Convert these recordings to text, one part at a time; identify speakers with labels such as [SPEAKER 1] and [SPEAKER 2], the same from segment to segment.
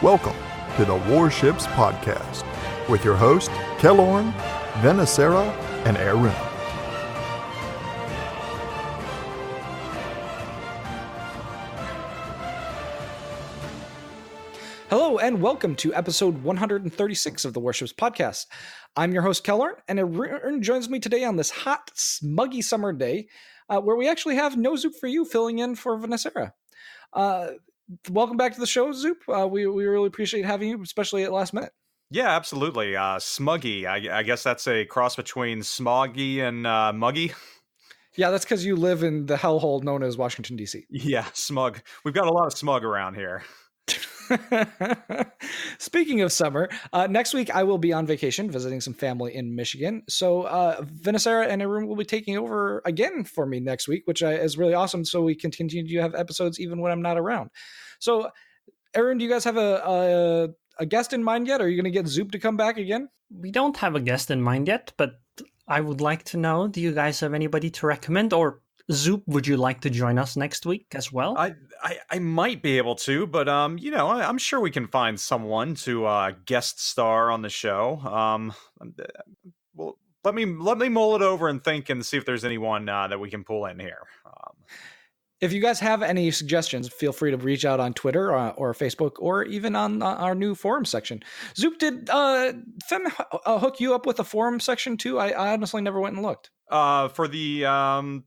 [SPEAKER 1] Welcome to the Warships Podcast with your host, Kelorn, and Aerroon.
[SPEAKER 2] Hello and welcome to episode 136 of the Warships Podcast. I'm your host, Kelorn, and Aerroon joins me today on this hot, smuggy summer day where we actually have NoZoupForYou filling in for Vanessa. Welcome back to the show, Zoop. We really appreciate having you, especially at last minute.
[SPEAKER 3] Yeah, absolutely. Smuggy. I guess that's a cross between smoggy and muggy.
[SPEAKER 2] Yeah, that's because you live in the hellhole known as Washington, D.C.
[SPEAKER 3] Yeah, smug. We've got a lot of smug around here.
[SPEAKER 2] Speaking of summer, next week I will be on vacation visiting some family in Michigan. So Vanessa and Aerroon will be taking over again for me next week, which is really awesome. So we can continue to have episodes even when I'm not around. So Aerroon, do you guys have a guest in mind yet? Are you going to get Zoop to come back again?
[SPEAKER 4] We don't have a guest in mind yet, but I would like to know, do you guys have anybody to recommend? Or Zoop, would you like to join us next week as well?
[SPEAKER 3] I might be able to, but I'm sure we can find someone to guest star on the show. Well, let me mull it over and think and see if there's anyone that we can pull in here.
[SPEAKER 2] If you guys have any suggestions, feel free to reach out on Twitter or Facebook or even on our new forum section. Zoop, did Fem hook you up with a forum section too? I honestly never went and looked.
[SPEAKER 3] For the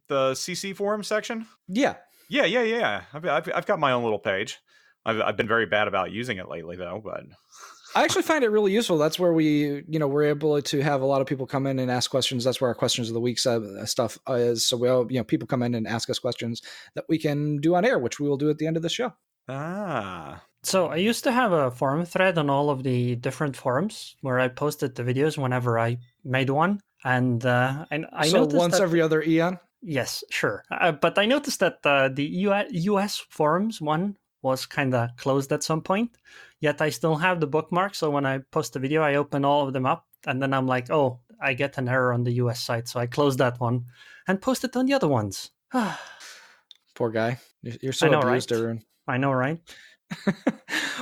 [SPEAKER 3] CC forum section?
[SPEAKER 2] Yeah.
[SPEAKER 3] I've got my own little page. I've been very bad about using it lately, though. But
[SPEAKER 2] I actually find it really useful. That's where we're able to have a lot of people come in and ask questions. That's where our questions of the week stuff is. So people come in and ask us questions that we can do on air, which we will do at the end of the show.
[SPEAKER 4] So I used to have a forum thread on all of the different forums where I posted the videos whenever I made one. And I noticed
[SPEAKER 2] once every other eon?
[SPEAKER 4] Yes, sure. But I noticed that the US forums one was kind of closed at some point, yet I still have the bookmark. So when I post a video, I open all of them up, and then I'm like, oh, I get an error on the US site. So I close that one and post it on the other ones.
[SPEAKER 2] Poor guy. You're so abused, Aerroon.
[SPEAKER 4] I know, right?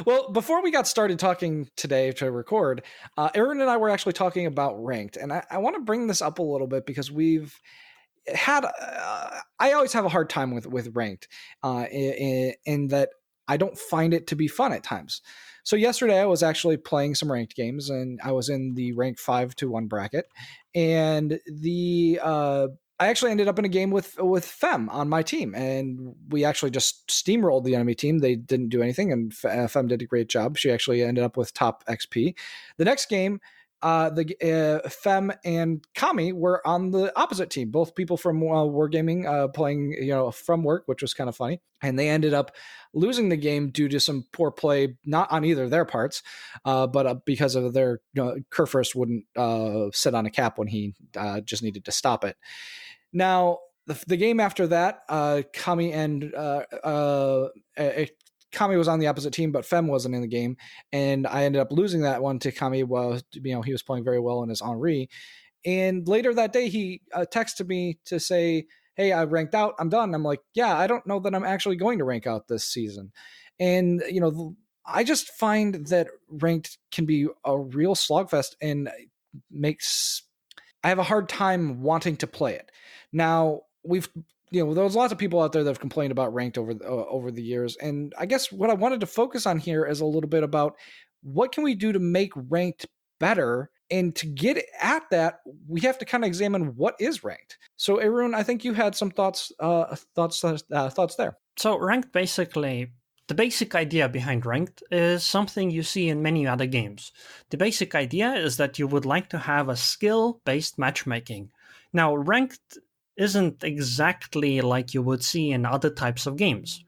[SPEAKER 2] Well, before we got started talking today to record, Aerroon and I were actually talking about ranked. And I want to bring this up a little bit because we've had I always have a hard time with ranked in that I don't find it to be fun at times. So yesterday I was actually playing some ranked games, and I was in the rank 5-1 bracket, and I actually ended up in a game with Fem on my team, and we actually just steamrolled the enemy team. They didn't do anything, and Fem did a great job. She actually ended up with top XP. The next game, Fem and Kami were on the opposite team, both people from Wargaming playing from work, which was kind of funny, and they ended up losing the game due to some poor play, not on either of their parts, but because of their Kurfürst wouldn't sit on a cap when he just needed to stop it. Now the game after that, Kami and Kami was on the opposite team, but Fem wasn't in the game, and I ended up losing that one to Kami. While he was playing very well in his Henri, and later that day he texted me to say, "Hey, I ranked out. I'm done." I'm like, "Yeah, I don't know that I'm actually going to rank out this season," and I just find that ranked can be a real slogfest and I have a hard time wanting to play it. Now there's lots of people out there that have complained about ranked over the years. And I guess what I wanted to focus on here is a little bit about what can we do to make ranked better. And to get at that, we have to kind of examine what is ranked. So Aerroon, I think you had some thoughts there.
[SPEAKER 4] So ranked, basically, the basic idea behind ranked is something you see in many other games. The basic idea is that you would like to have a skill-based matchmaking. Now, ranked isn't exactly like you would see in other types of games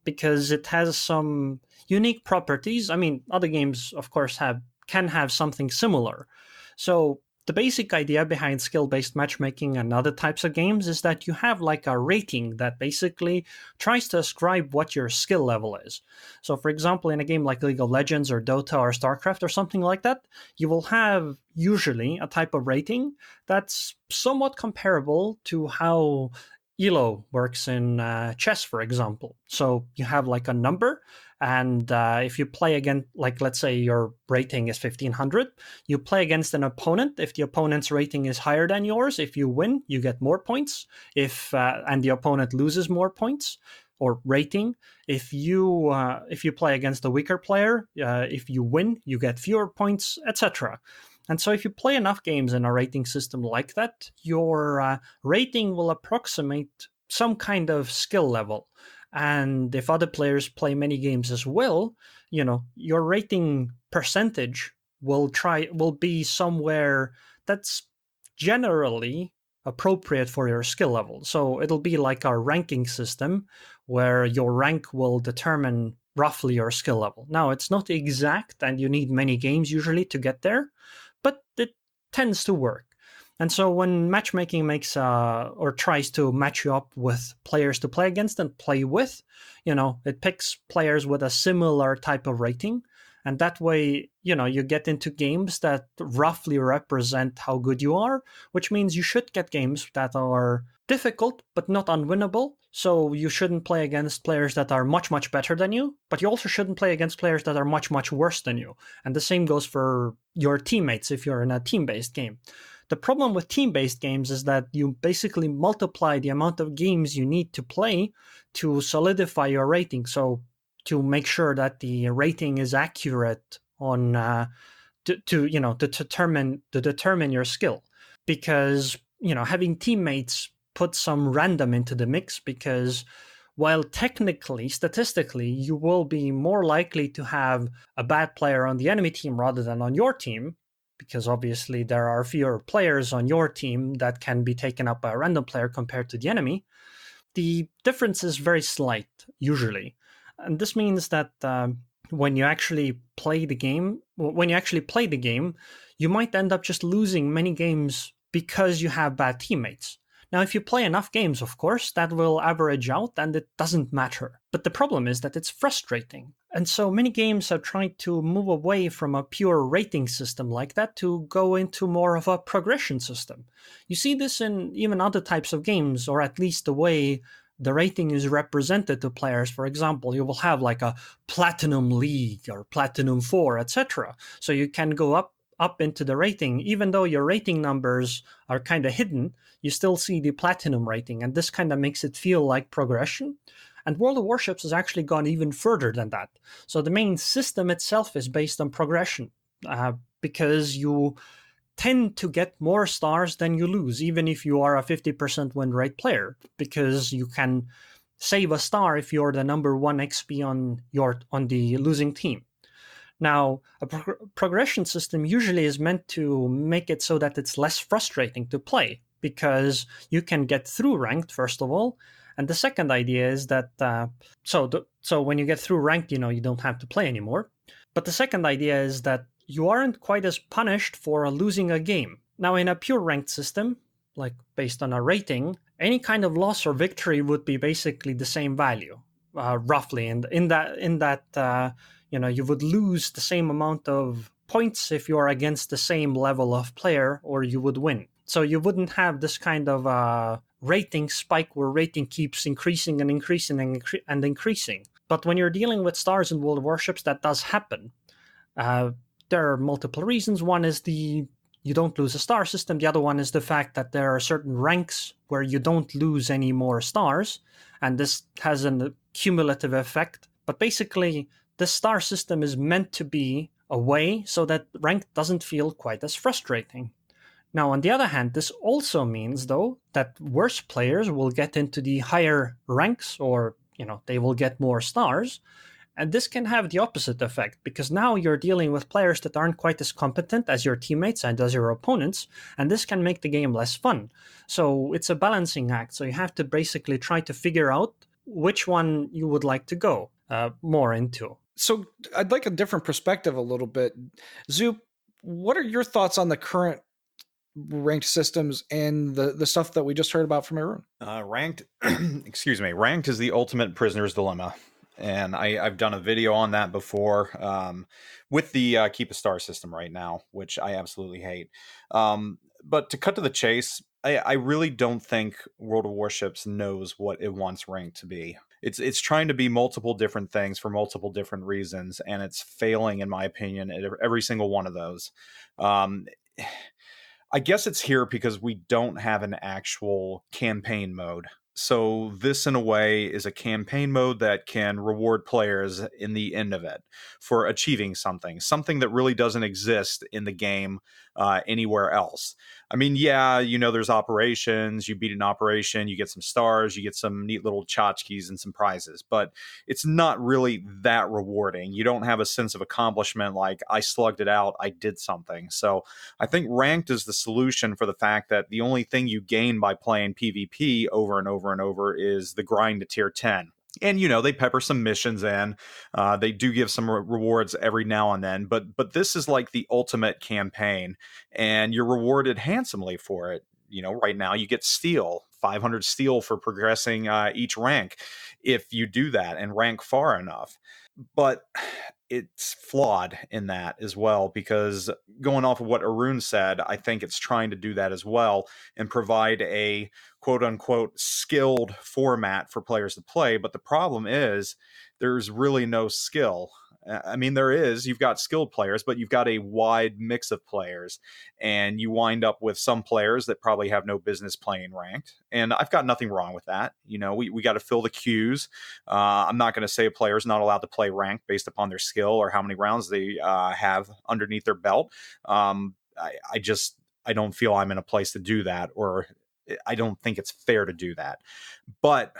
[SPEAKER 4] because it has some unique properties. I mean, other games, of course, can have something similar. So the basic idea behind skill-based matchmaking and other types of games is that you have like a rating that basically tries to ascribe what your skill level is. So for example, in a game like League of Legends or Dota or StarCraft or something like that, you will have usually a type of rating that's somewhat comparable to how ELO works in chess, for example. So you have like a number, and if you play against, like, let's say your rating is 1500, you play against an opponent. If the opponent's rating is higher than yours, if you win, you get more points. And the opponent loses more points or rating. If you play against a weaker player, if you win, you get fewer points, etc. And so if you play enough games in a rating system like that, your rating will approximate some kind of skill level. And if other players play many games as well, your rating percentage will be somewhere that's generally appropriate for your skill level. So it'll be like a ranking system where your rank will determine roughly your skill level. Now, it's not exact, and you need many games usually to get there, but it tends to work. And so when matchmaking makes or tries to match you up with players to play against and play with, it picks players with a similar type of rating. And that way, you get into games that roughly represent how good you are, which means you should get games that are difficult but not unwinnable. So you shouldn't play against players that are much, much better than you, but you also shouldn't play against players that are much, much worse than you. And the same goes for your teammates if you're in a team-based game. The problem with team-based games is that you basically multiply the amount of games you need to play to solidify your rating. So to make sure that the rating is accurate on to determine your skill, because having teammates put some random into the mix, because while technically, statistically, you will be more likely to have a bad player on the enemy team rather than on your team, because obviously there are fewer players on your team that can be taken up by a random player compared to the enemy, the difference is very slight usually. And this means that when you actually play the game, you might end up just losing many games because you have bad teammates. Now, if you play enough games, of course, that will average out and it doesn't matter. But the problem is that it's frustrating. And so many games have tried to move away from a pure rating system like that to go into more of a progression system. You see this in even other types of games, or at least the way the rating is represented to players. For example, you will have like a Platinum League or Platinum 4, etc. So you can go up into the rating. Even though your rating numbers are kind of hidden, you still see the Platinum rating, and this kind of makes it feel like progression. And World of Warships has actually gone even further than that. So the main system itself is based on progression, because you tend to get more stars than you lose, even if you are a 50% win rate player, because you can save a star if you're the number 1 XP on the losing team. Now, a progression system usually is meant to make it so that it's less frustrating to play, because you can get through ranked, first of all. And the second idea is that, so when you get through ranked, you don't have to play anymore. But the second idea is that you aren't quite as punished for losing a game. Now, in a pure ranked system, like based on a rating, any kind of loss or victory would be basically the same value, roughly. And in that, you would lose the same amount of points if you are against the same level of player, or you would win. So you wouldn't have this kind of rating spike where rating keeps increasing and increasing and increasing. But when you're dealing with stars in World of Warships, that does happen. There are multiple reasons. One is you don't lose a star system. The other one is the fact that there are certain ranks where you don't lose any more stars, and this has a cumulative effect. But basically, the star system is meant to be a way so that rank doesn't feel quite as frustrating. Now, on the other hand, this also means, though, that worse players will get into the higher ranks, or they will get more stars. And this can have the opposite effect, because now you're dealing with players that aren't quite as competent as your teammates and as your opponents, and this can make the game less fun. So it's a balancing act. So you have to basically try to figure out which one you would like to go more into.
[SPEAKER 2] So I'd like a different perspective a little bit. Zoup, what are your thoughts on the current ranked systems and the stuff that we just heard about from Aerroon?
[SPEAKER 3] Ranked is the ultimate prisoner's dilemma. And I've done a video on that before with the Keep a Star system right now, which I absolutely hate. But to cut to the chase, I really don't think World of Warships knows what it wants ranked to be. It's trying to be multiple different things for multiple different reasons, and it's failing, in my opinion, at every single one of those. Um, I guess it's here because we don't have an actual campaign mode. So this, in a way, is a campaign mode that can reward players in the end of it for achieving something that really doesn't exist in the game anywhere else. I mean, yeah, there's operations. You beat an operation, you get some stars, you get some neat little tchotchkes and some prizes, but it's not really that rewarding. You don't have a sense of accomplishment like, I slugged it out, I did something. So I think ranked is the solution for the fact that the only thing you gain by playing PvP over and over and over is the grind to tier 10. And they pepper some missions in. They do give some rewards every now and then, but this is like the ultimate campaign, and you're rewarded handsomely for it. Right now you get steel, 500 steel for progressing each rank if you do that and rank far enough. But it's flawed in that as well, because going off of what Aerroon said, I think it's trying to do that as well and provide a quote unquote skilled format for players to play. But the problem is there's really no skill. I mean, you've got skilled players, but you've got a wide mix of players, and you wind up with some players that probably have no business playing ranked. And I've got nothing wrong with that. We got to fill the queues. I'm not going to say a player is not allowed to play ranked based upon their skill or how many rounds they have underneath their belt. I don't feel I'm in a place to do that, or I don't think it's fair to do that. But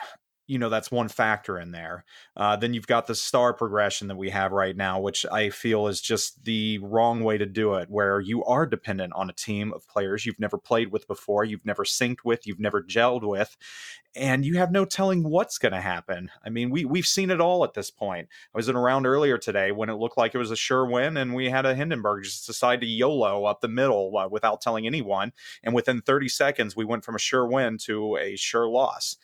[SPEAKER 3] that's one factor in there. Then you've got the star progression that we have right now, which I feel is just the wrong way to do it, where you are dependent on a team of players you've never played with before, you've never synced with, you've never gelled with, and you have no telling what's going to happen. I mean, we've seen it all at this point. I was in a round earlier today when it looked like it was a sure win, and we had a Hindenburg just decide to YOLO up the middle without telling anyone, and within 30 seconds, we went from a sure win to a sure loss.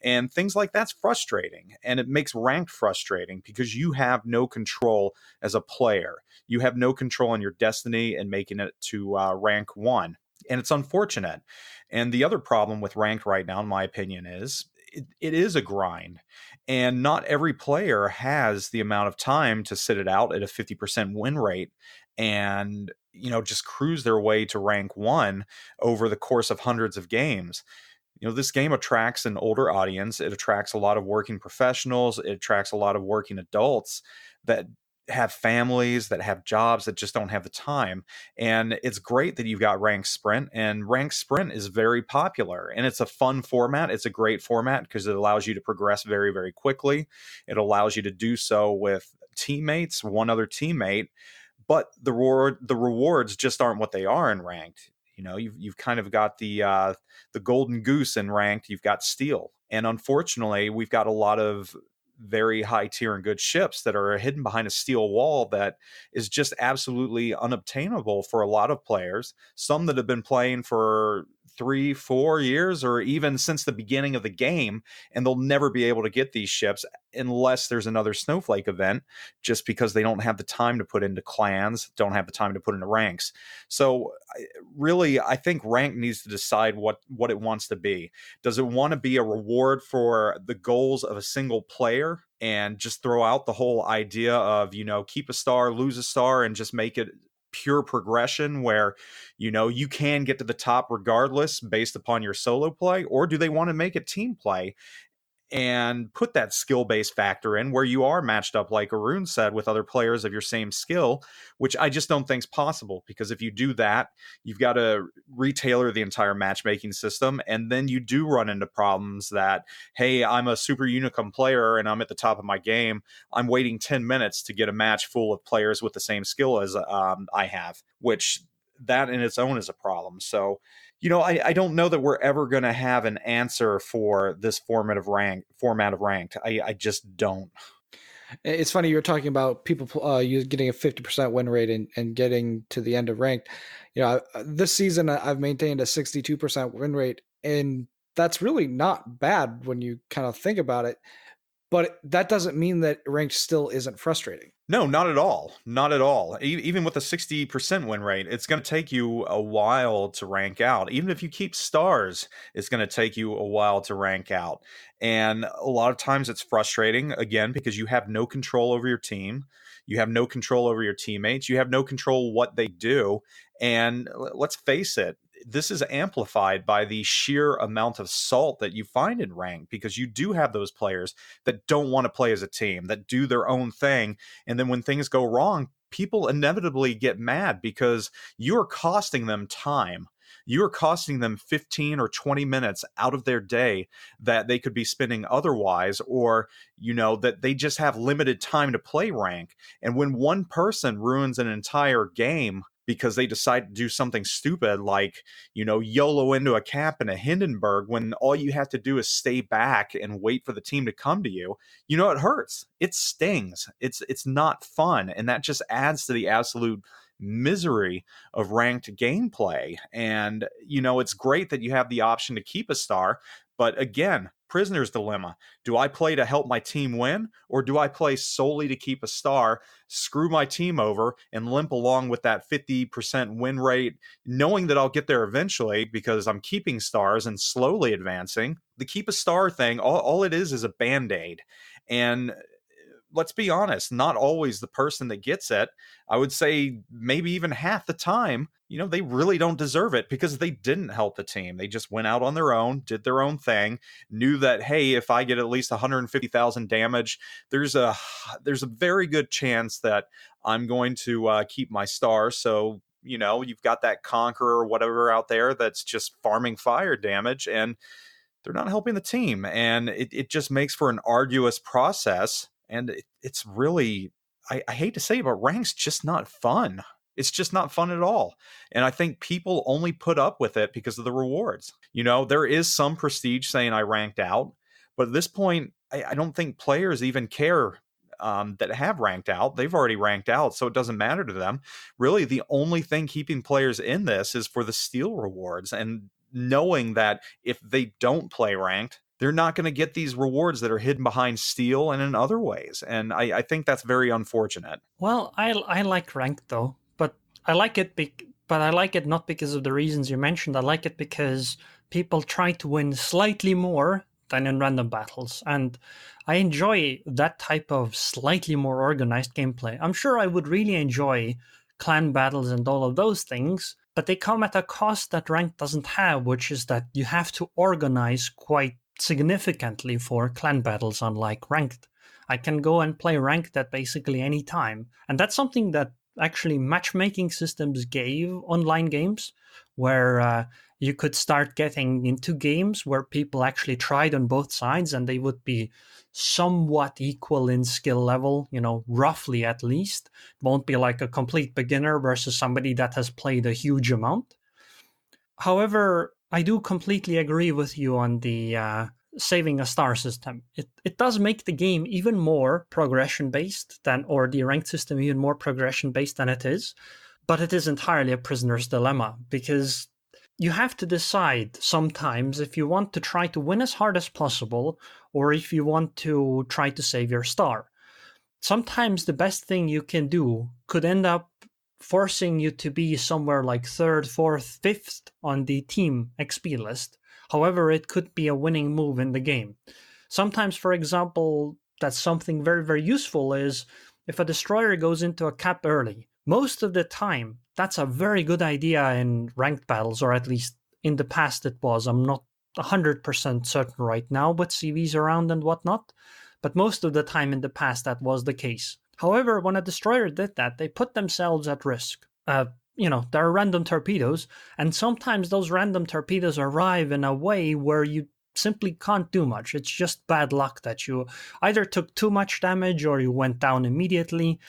[SPEAKER 3] And things like that's frustrating, and it makes ranked frustrating because you have no control as a player. You have no control on your destiny and making it to rank 1. And it's unfortunate. And the other problem with ranked right now, in my opinion, is it is a grind. And not every player has the amount of time to sit it out at a 50% win rate and just cruise their way to rank 1 over the course of hundreds of games. This game attracts an older audience. It attracts a lot of working professionals. It attracts a lot of working adults that have families, that have jobs, that just don't have the time. And it's great that you've got Ranked Sprint, and Ranked Sprint is very popular, and it's a fun format. It's a great format because it allows you to progress very, very quickly. It allows you to do so with teammates, one other teammate, but the rewards just aren't what they are in Ranked. You've kind of got the golden goose in ranked. You've got steel, and unfortunately, we've got a lot of very high tier and good ships that are hidden behind a steel wall that is just absolutely unobtainable for a lot of players. Some that have been playing for 3-4 years or even since the beginning of the game, and they'll never be able to get these ships unless there's another snowflake event, just because they don't have the time to put into clans, don't have the time to put into ranks. So really, I think rank needs to decide what it wants to be. Does it want to be a reward for the goals of a single player and just throw out the whole idea of, keep a star, lose a star, and just make it pure progression where you can get to the top regardless based upon your solo play? Or do they want to make it team play and put that skill-based factor in where you are matched up, like Aerroon said, with other players of your same skill, which I just don't think is possible, because if you do that, you've got to retailer the entire matchmaking system, and then you do run into problems that, hey, I'm a super unicum player and I'm at the top of my game. I'm waiting 10 minutes to get a match full of players with the same skill as I have, which that in its own is a problem. So I don't know that we're ever going to have an answer for this format of ranked. I just don't.
[SPEAKER 2] It's funny, you're talking about people you getting a 50% win rate and getting to the end of ranked. This season I've maintained a 62% win rate, and that's really not bad when you kind of think about it. but that doesn't mean that ranked still isn't frustrating.
[SPEAKER 3] No, not at all. Not at all. Even with a 60% win rate, it's going to take you a while to rank out. Even if you keep stars, it's going to take you a while to rank out. And a lot of times it's frustrating, again, because you have no control over your team. You have no control over your teammates. You have no control what they do. And let's face it, this is amplified by the sheer amount of salt that you find in ranked, because you do have those players that don't want to play as a team, that do their own thing. And then when things go wrong, people inevitably get mad because you're costing them time. You're costing them 15 or 20 minutes out of their day that they could be spending otherwise, or, that they just have limited time to play rank. And when one person ruins an entire game because they decide to do something stupid like, YOLO into a cap in a Hindenburg, when all you have to do is stay back and wait for the team to come to you, it hurts. It stings. It's not fun. And that just adds to the absolute misery of ranked gameplay. And, it's great that you have the option to keep a star, but again, prisoner's dilemma. Do I play to help my team win, or do I play solely to keep a star, screw my team over, and limp along with that 50% win rate, knowing that I'll get there eventually because I'm keeping stars and slowly advancing? The keep a star thing, all it is a Band-Aid. And let's be honest, not always the person that gets it. I would say maybe even half the time, they really don't deserve it because they didn't help the team. They just went out on their own, did their own thing, knew that, hey, if I get at least 150,000 damage, there's a very good chance that I'm going to keep my star. So, you've got that Conqueror or whatever out there that's just farming fire damage, and they're not helping the team. And it just makes for an arduous process. And it's really, I hate to say it, but rank's just not fun. It's just not fun at all. And I think people only put up with it because of the rewards. There is some prestige saying I ranked out, but at this point, I don't think players even care that have ranked out. They've already ranked out, so it doesn't matter to them. Really, the only thing keeping players in this is for the steal rewards, and knowing that if they don't play ranked, they're not going to get these rewards that are hidden behind steal and in other ways. And I think that's very unfortunate.
[SPEAKER 4] Well, I like ranked though, but I like it but I like it not because of the reasons you mentioned. I like it because people try to win slightly more than in random battles, and I enjoy that type of slightly more organized gameplay. I'm sure I would really enjoy clan battles and all of those things, but they come at a cost that ranked doesn't have, which is that you have to organize quite significantly for clan battles, unlike ranked. I can go and play ranked at basically any time, and that's something that actually matchmaking systems gave online games, where you could start getting into games where people actually tried on both sides and they would be somewhat equal in skill level, roughly at least. It won't be like a complete beginner versus somebody that has played a huge amount. However, I do completely agree with you on the saving a star system. It does make the game even more progression-based or the ranked system even more progression-based than it is, but it is entirely a prisoner's dilemma, because you have to decide sometimes if you want to try to win as hard as possible or if you want to try to save your star. Sometimes the best thing you can do could end up forcing you to be somewhere like 3rd, 4th, 5th on the team XP list. However, it could be a winning move in the game. Sometimes, for example, that's something very, very useful is if a destroyer goes into a cap early. Most of the time, that's a very good idea in ranked battles, or at least in the past it was. I'm not 100% certain right now with CVs around and whatnot, but most of the time in the past that was the case. However, when a destroyer did that, they put themselves at risk. There are random torpedoes, and sometimes those random torpedoes arrive in a way where you simply can't do much. It's just bad luck that you either took too much damage or you went down immediately.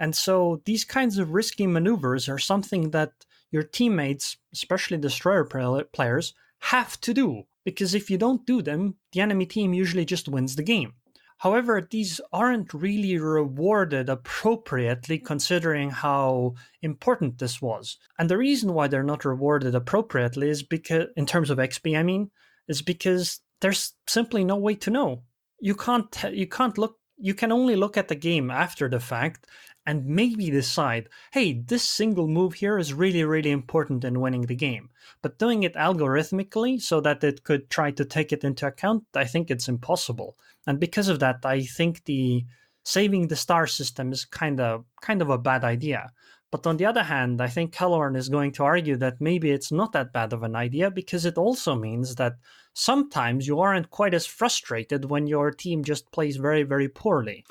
[SPEAKER 4] And so these kinds of risky maneuvers are something that your teammates, especially destroyer players, have to do. Because if you don't do them, the enemy team usually just wins the game. However, these aren't really rewarded appropriately considering how important this was. And the reason why they're not rewarded appropriately is because, in terms of XP, is because there's simply no way to know. you can't look. You can only look at the game after the fact and maybe decide, hey, this single move here is really, really important in winning the game. But doing it algorithmically so that it could try to take it into account, I think it's impossible. And because of that, I think the saving the star system is kind of a bad idea. But on the other hand, I think Kelorn is going to argue that maybe it's not that bad of an idea, because it also means that sometimes you aren't quite as frustrated when your team just plays very, very poorly.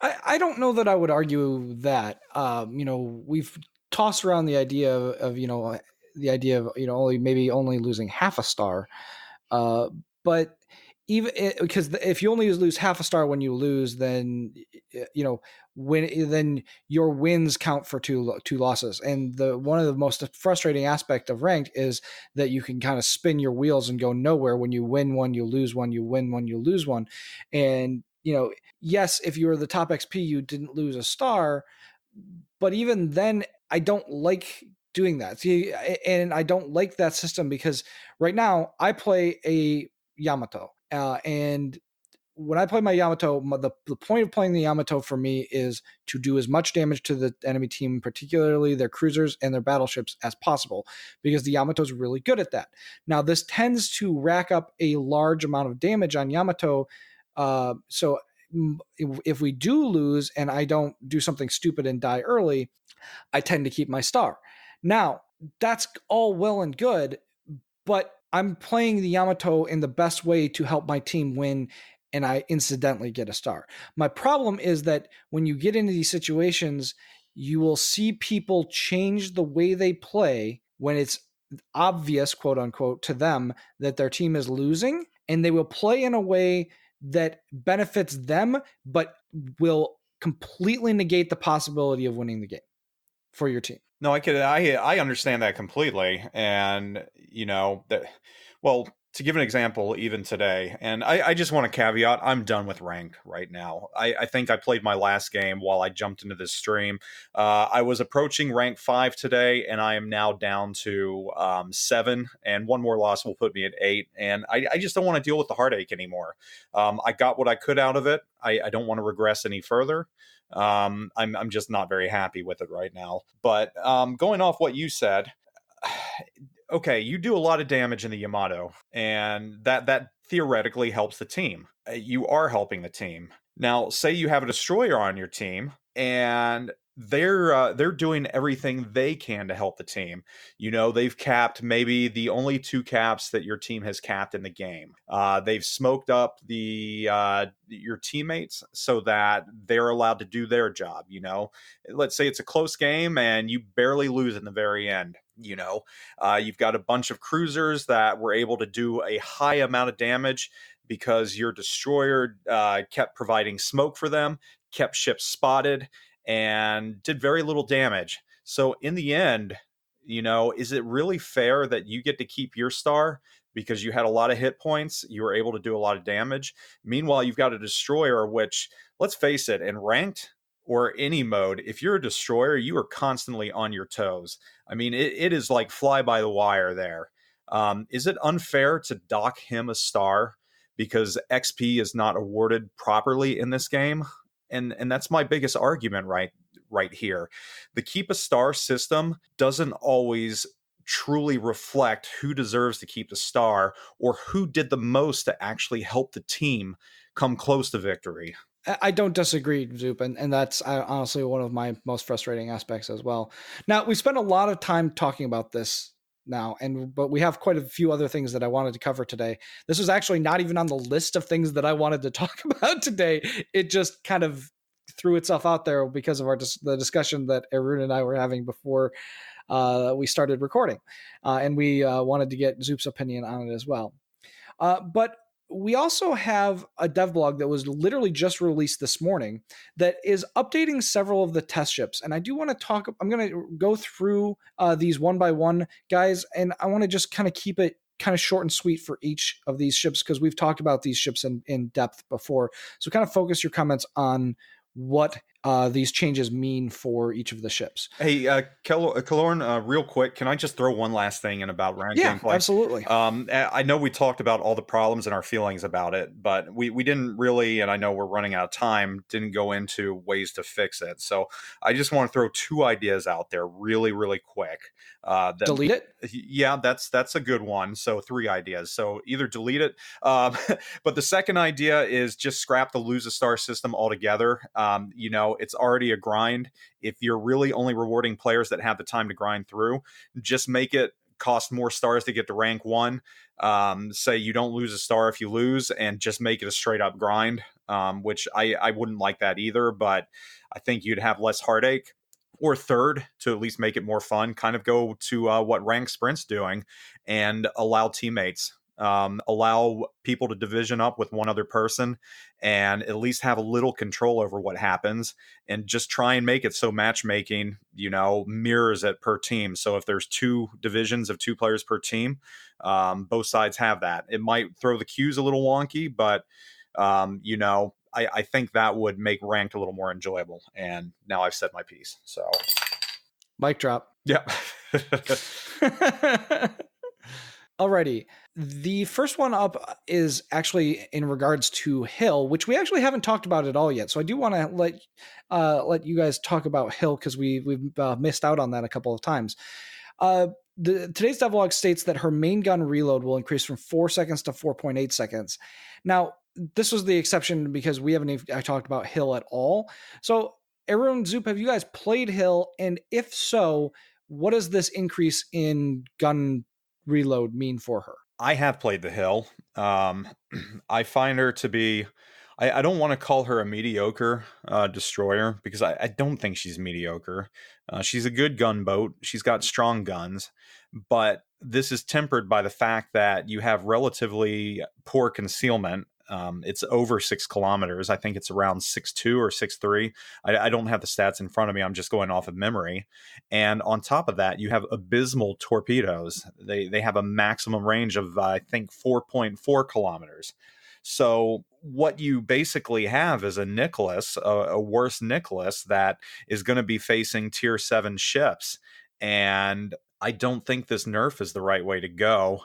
[SPEAKER 2] I don't know that I would argue that. We've tossed around the idea of only losing half a star, but even because if you only lose half a star when you lose, then then your wins count for two losses. And one of the most frustrating aspect of ranked is that you can kind of spin your wheels and go nowhere. When you win one, you lose one, you win one, you lose one. And yes, if you were the top XP, you didn't lose a star, but even then, I don't like doing that. See, and I don't like that system because right now I play a Yamato, and when I play my Yamato, the point of playing the Yamato for me is to do as much damage to the enemy team, particularly their cruisers and their battleships, as possible, because the Yamato is really good at that. Now, this tends to rack up a large amount of damage on Yamato, so if we do lose and I don't do something stupid and die early, I tend to keep my star. Now, that's all well and good, but I'm playing the Yamato in the best way to help my team win, and I incidentally get a star. My problem is that when you get into these situations, you will see people change the way they play when it's obvious, quote unquote, to them that their team is losing, and they will play in a way that benefits them, but will completely negate the possibility of winning the game for your team.
[SPEAKER 3] No, I understand that completely. And, well, to give an example, even today, and I just want to caveat, I'm done with rank right now. I think I played my last game while I jumped into this stream. I was approaching rank 5 today, and I am now down to 7, and one more loss will put me at 8, and I just don't want to deal with the heartache anymore. I got what I could out of it. I don't want to regress any further. I'm just not very happy with it right now. But going off what you said, okay, you do a lot of damage in the Yamato, and that theoretically helps the team. You are helping the team. Now, say you have a destroyer on your team, and they're doing everything they can to help the team. They've capped maybe the only 2 caps that your team has capped in the game. They've smoked up your teammates so that they're allowed to do their job. Let's say it's a close game and you barely lose in the very end. You've got a bunch of cruisers that were able to do a high amount of damage because your destroyer kept providing smoke for them, kept ships spotted, and did very little damage. So in the end, is it really fair that you get to keep your star because you had a lot of hit points, you were able to do a lot of damage? Meanwhile, you've got a destroyer, which, let's face it, in ranked or any mode, if you're a destroyer, you are constantly on your toes. I mean, it is like fly by the wire there. Is it unfair to dock him a star because XP is not awarded properly in this game? And that's my biggest argument right here. The keep a star system doesn't always truly reflect who deserves to keep the star or who did the most to actually help the team come close to victory.
[SPEAKER 2] I don't disagree, Zoop, and that's honestly one of my most frustrating aspects as well. Now, we spent a lot of time talking about this now, but we have quite a few other things that I wanted to cover today. This was actually not even on the list of things that I wanted to talk about today. It just kind of threw itself out there because of the discussion that Aerroon and I were having before we started recording, and we wanted to get Zoop's opinion on it as well. But we also have a dev blog that was literally just released this morning that is updating several of the test ships. And I do want to I'm going to go through these one by one, guys, and I want to just kind of keep it kind of short and sweet for each of these ships because we've talked about these ships in depth before. So kind of focus your comments on what these changes mean for each of the ships.
[SPEAKER 3] Hey, Kelorn, real quick, can I just throw one last thing in about ranked gameplay?
[SPEAKER 2] Absolutely.
[SPEAKER 3] I know we talked about all the problems and our feelings about it, but we didn't really, and I know we're running out of time, didn't go into ways to fix it. So I just want to throw 2 ideas out there really, really quick.
[SPEAKER 2] Delete it?
[SPEAKER 3] Yeah, that's a good one. So 3 ideas. So either delete it, but the second idea is just scrap the lose a star system altogether. It's already a grind. If you're really only rewarding players that have the time to grind through, just make it cost more stars to get to rank 1. Say you don't lose a star if you lose, and just make it a straight up grind, which I wouldn't like that either, but I think you'd have less heartache. Or third, to at least make it more fun, kind of go to what Rank Sprint's doing and allow teammates. Allow people to division up with one other person and at least have a little control over what happens, and just try and make it so matchmaking, mirrors it per team. So if there's 2 divisions of 2 players per team, both sides have that. It might throw the queues a little wonky, but I think that would make ranked a little more enjoyable. And now I've said my piece. So
[SPEAKER 2] mic drop.
[SPEAKER 3] Yeah.
[SPEAKER 2] Alrighty. The first one up is actually in regards to Hill, which we actually haven't talked about at all yet. So I do want to let you guys talk about Hill, because we've missed out on that a couple of times. Today's devlog states that her main gun reload will increase from 4 seconds to 4.8 seconds. Now, this was the exception because we haven't even talked about Hill at all. So, Aerroon, Zoup, have you guys played Hill? And if so, what does this increase in gun reload mean for her?
[SPEAKER 3] I have played the Hill. I find her to be... I don't want to call her a mediocre destroyer, because I don't think she's mediocre. She's a good gunboat. She's got strong guns. But this is tempered by the fact that you have relatively poor concealment. It's over 6 kilometers. I think it's around 6'2" or 6'3". I don't have the stats in front of me. I'm just going off of memory. And on top of that, you have abysmal torpedoes. They have a maximum range of, I think, 4.4 kilometers. So what you basically have is a Nicholas, a worse Nicholas, that is going to be facing tier 7 ships. And I don't think this nerf is the right way to go.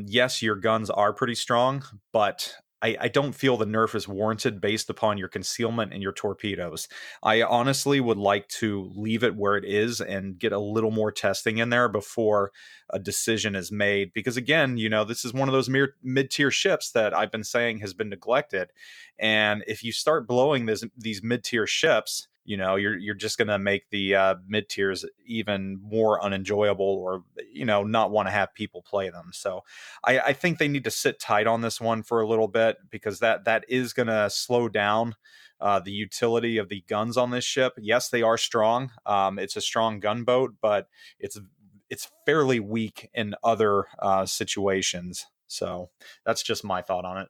[SPEAKER 3] Yes, your guns are pretty strong, but I don't feel the nerf is warranted based upon your concealment and your torpedoes. I honestly would like to leave it where it is and get a little more testing in there before a decision is made. Because again, this is one of those mid-tier ships that I've been saying has been neglected. And if you start blowing these mid-tier ships, you're just going to make the mid tiers even more unenjoyable, or, not want to have people play them. So I think they need to sit tight on this one for a little bit, because that is going to slow down the utility of the guns on this ship. Yes, they are strong. It's a strong gunboat, but it's fairly weak in other situations. So that's just my thought on it.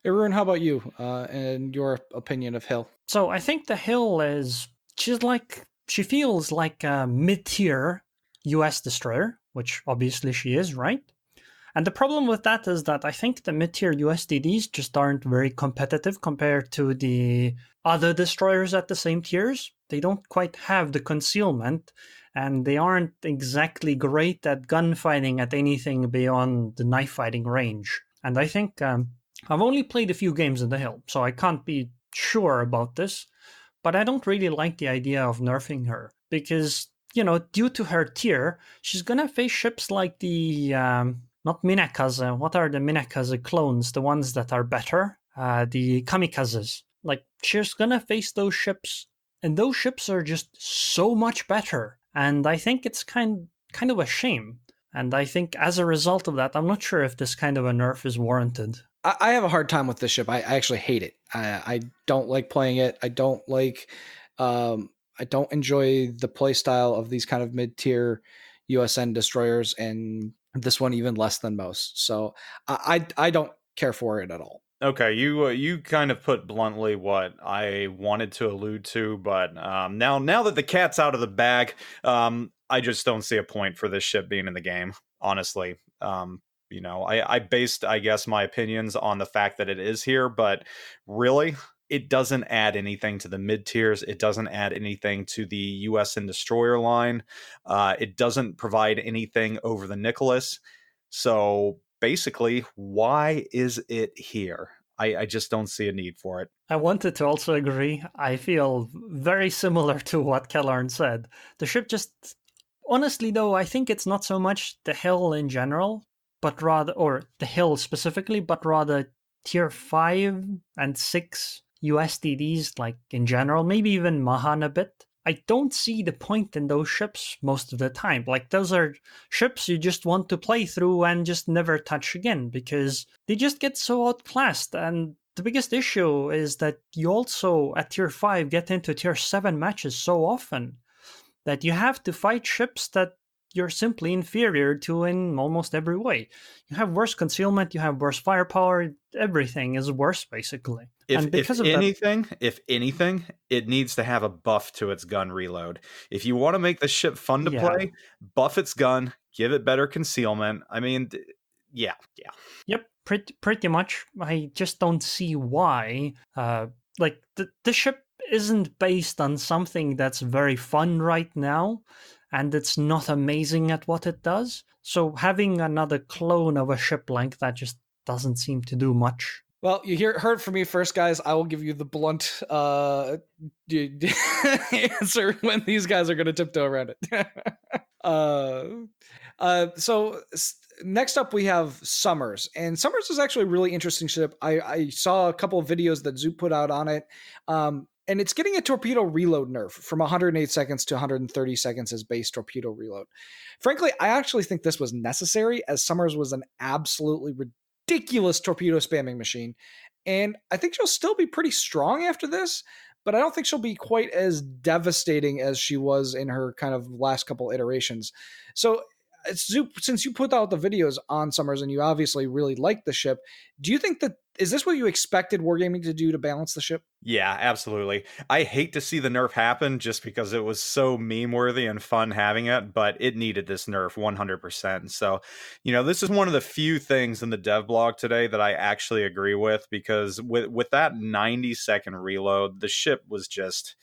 [SPEAKER 2] Aerroon, how about you and your opinion of Hill?
[SPEAKER 4] So I think the Hill she feels like a mid-tier US destroyer, which obviously she is, right? And the problem with that is that I think the mid-tier USDDs just aren't very competitive compared to the other destroyers at the same tiers. They don't quite have the concealment, and they aren't exactly great at gunfighting at anything beyond the knife fighting range. And I think I've only played a few games in the Hill, so I can't be sure about this, but I don't really like the idea of nerfing her, because, due to her tier, she's gonna face ships like the, not Minakaze, what are the Minakaze clones, the ones that are better? The Kamikazes. Like, she's gonna face those ships, and those ships are just so much better, and I think it's kind of a shame. And I think as a result of that, I'm not sure if this kind of a nerf is warranted.
[SPEAKER 2] I have a hard time with this ship. I actually hate it. I don't like playing it. I don't enjoy the play style of these kind of mid-tier USN destroyers, and this one even less than most. So I don't care for it at all.
[SPEAKER 3] Okay, you kind of put bluntly what I wanted to allude to, but now that the cat's out of the bag, I just don't see a point for this ship being in the game, honestly. I based, I guess, my opinions on the fact that it is here, but really, it doesn't add anything to the mid tiers. It doesn't add anything to the US and destroyer line. It doesn't provide anything over the Nicholas. So basically, why is it here? I just don't see a need for it.
[SPEAKER 4] I wanted to also agree. I feel very similar to what Kelorn said. The ship just, honestly though, I think it's not so much the hill in general, but rather, or the hill specifically, but rather tier 5 and 6 USDDs, like in general, maybe even Mahan a bit. I don't see the point in those ships most of the time. Like, those are ships you just want to play through and just never touch again because they just get so outclassed. And the biggest issue is that you also, at tier 5, get into tier 7 matches so often that you have to fight ships that you're simply inferior to in almost every way. You have worse concealment, you have worse firepower, everything is worse, basically.
[SPEAKER 3] If anything, it needs to have a buff to its gun reload. If you want to make the ship fun to play, buff its gun, give it better concealment. I mean, yeah.
[SPEAKER 4] Yep, pretty much. I just don't see why. The ship isn't based on something that's very fun right now, and it's not amazing at what it does. So having another clone of a ship like that just doesn't seem to do much.
[SPEAKER 2] Well, you heard from me first, guys. I will give you the blunt answer when these guys are going to tiptoe around it. So next up, we have Summers. And Summers is actually a really interesting ship. I saw a couple of videos that Zoup put out on it. And it's getting a torpedo reload nerf from 108 seconds to 130 seconds as base torpedo reload. Frankly, I actually think this was necessary, as Summers was an absolutely ridiculous torpedo spamming machine. And I think she'll still be pretty strong after this, but I don't think she'll be quite as devastating as she was in her kind of last couple iterations. So, Zoup, since you put out the videos on Summers and you obviously really like the ship, do you think that, is this what you expected Wargaming to do to balance the ship?
[SPEAKER 3] Yeah, absolutely. I hate to see the nerf happen just because it was so meme-worthy and fun having it, but it needed this nerf 100%. So, this is one of the few things in the dev blog today that I actually agree with, because with that 90-second reload, the ship was just...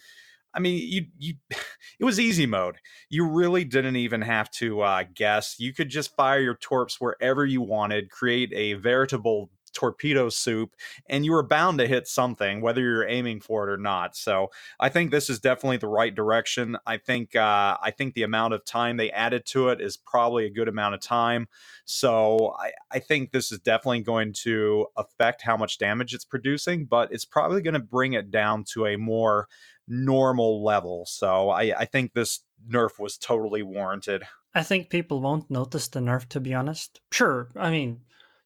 [SPEAKER 3] I mean, it was easy mode. You really didn't even have to guess. You could just fire your torps wherever you wanted, create a veritable torpedo soup, and you were bound to hit something, whether you're aiming for it or not. So I think this is definitely the right direction. I think the amount of time they added to it is probably a good amount of time. So I think this is definitely going to affect how much damage it's producing, but it's probably going to bring it down to a more normal level. So I think this nerf was totally warranted.
[SPEAKER 4] I think people won't notice the nerf, to be honest. Sure, I mean,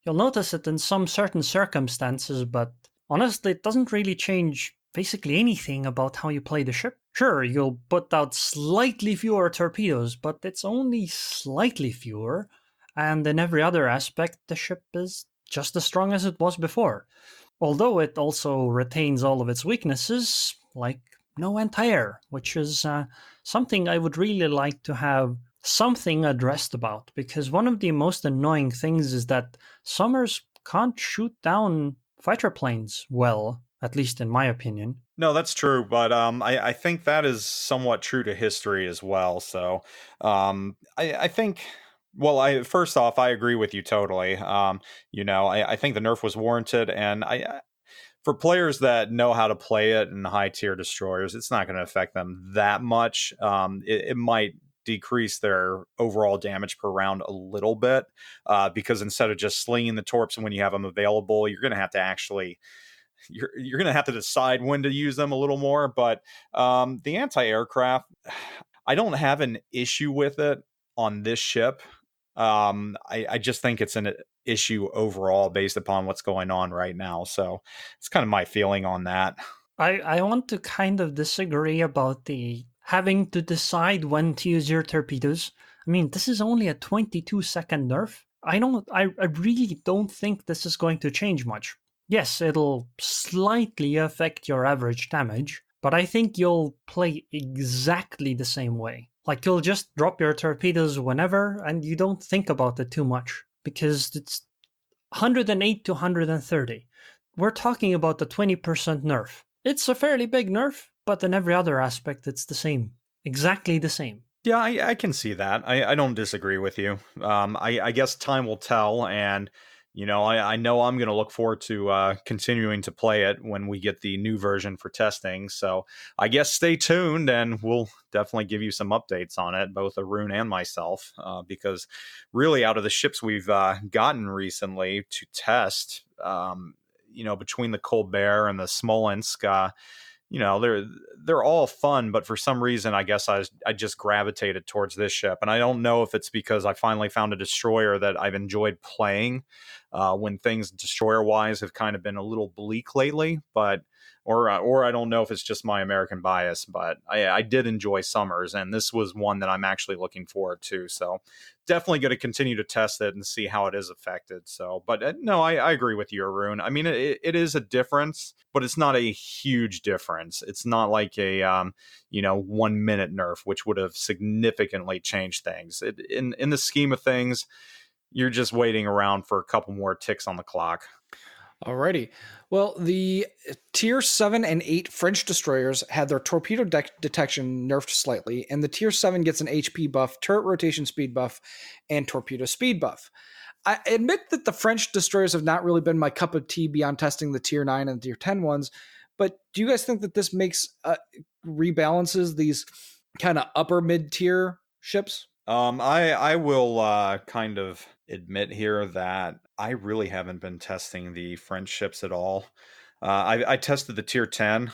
[SPEAKER 4] you'll notice it in some certain circumstances, but honestly, it doesn't really change basically anything about how you play the ship. Sure, you'll put out slightly fewer torpedoes, but it's only slightly fewer, and in every other aspect, the ship is just as strong as it was before. Although it also retains all of its weaknesses, like no anti-air, which is something I would really like to have something addressed about, because one of the most annoying things is that Summers can't shoot down fighter planes well, at least in my opinion.
[SPEAKER 3] No, that's true, but I think that is somewhat true to history as well. So I think... Well, first off, I agree with you totally. I think the nerf was warranted, and for players that know how to play it in high tier destroyers, it's not going to affect them that much. It might decrease their overall damage per round a little bit, because instead of just slinging the torps when you have them available, you're going to have to actually... You're going to have to decide when to use them a little more. But the anti-aircraft, I don't have an issue with it on this ship. I just think it's an issue overall based upon what's going on right now. So it's kind of my feeling on that.
[SPEAKER 4] I want to kind of disagree about the having to decide when to use your torpedoes. I mean, this is only a 22-second nerf. I really don't think this is going to change much. Yes, it'll slightly affect your average damage, but I think you'll play exactly the same way. Like, you'll just drop your torpedoes whenever, and you don't think about it too much, because it's 108 to 130. We're talking about the 20% nerf. It's a fairly big nerf, but in every other aspect, it's the same. Exactly the same.
[SPEAKER 3] Yeah, I can see that. I don't disagree with you. I guess time will tell, and I know I'm going to look forward to continuing to play it when we get the new version for testing. So I guess stay tuned, and we'll definitely give you some updates on it, both Aerroon and myself, because really out of the ships we've gotten recently to test, between the Colbert and the Smolensk. They're all fun, but for some reason, I guess I just gravitated towards this ship, and I don't know if it's because I finally found a destroyer that I've enjoyed playing when things destroyer wise have kind of been a little bleak lately, but or I don't know if it's just my American bias, but I did enjoy Summers, and this was one that I'm actually looking forward to. So definitely going to continue to test it and see how it is affected. So, but no, I agree with you, Aerroon. I mean, it is a difference, but it's not a huge difference. It's not like a 1 minute nerf, which would have significantly changed things. In the scheme of things, you're just waiting around for a couple more ticks on the clock.
[SPEAKER 2] Alrighty. Well, the Tier 7 and 8 French destroyers had their torpedo detection nerfed slightly, and the Tier 7 gets an HP buff, turret rotation speed buff, and torpedo speed buff. I admit that the French destroyers have not really been my cup of tea beyond testing the Tier 9 and the Tier 10 ones, but do you guys think that this makes rebalances these kind of upper mid-tier ships?
[SPEAKER 3] I will kind of admit here that I really haven't been testing the French ships at all. I tested the Tier 10.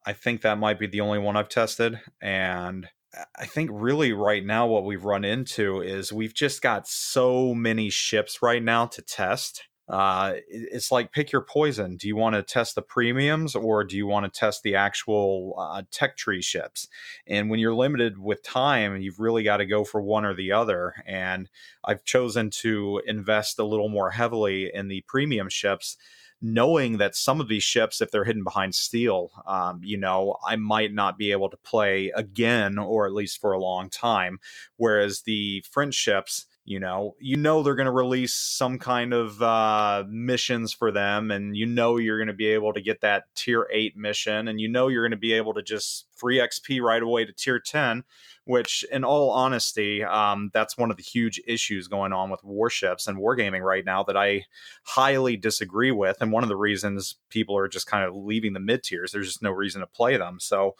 [SPEAKER 3] I think that might be the only one I've tested. And I think really right now what we've run into is we've just got so many ships right now to test. It's like pick your poison. Do you want to test the premiums or do you want to test the actual tech tree ships? And when you're limited with time, you've really got to go for one or the other. And I've chosen to invest a little more heavily in the premium ships, knowing that some of these ships, if they're hidden behind steel, I might not be able to play again, or at least for a long time. Whereas the French ships, they're going to release some kind of missions for them, and you're going to be able to get that Tier 8 mission, and you're going to be able to just free XP right away to Tier 10, which, in all honesty, that's one of the huge issues going on with warships and wargaming right now that I highly disagree with, and one of the reasons people are just kind of leaving the mid-tiers. There's just no reason to play them. So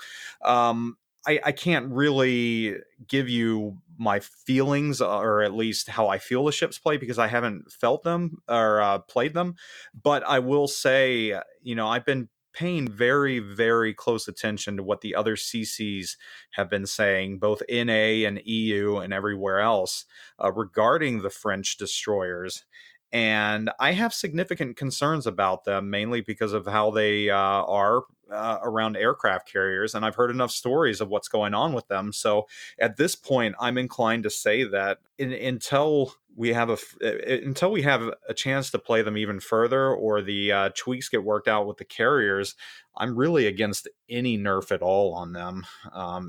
[SPEAKER 3] I can't really give you my feelings, or at least how I feel the ships play, because I haven't felt them or played them. But I will say, I've been paying very, very close attention to what the other CCs have been saying, both NA and EU and everywhere else, regarding the French destroyers. And I have significant concerns about them, mainly because of how they are around aircraft carriers. And I've heard enough stories of what's going on with them. So at this point, I'm inclined to say that until we have a chance to play them even further, or the tweaks get worked out with the carriers, I'm really against any nerf at all on them,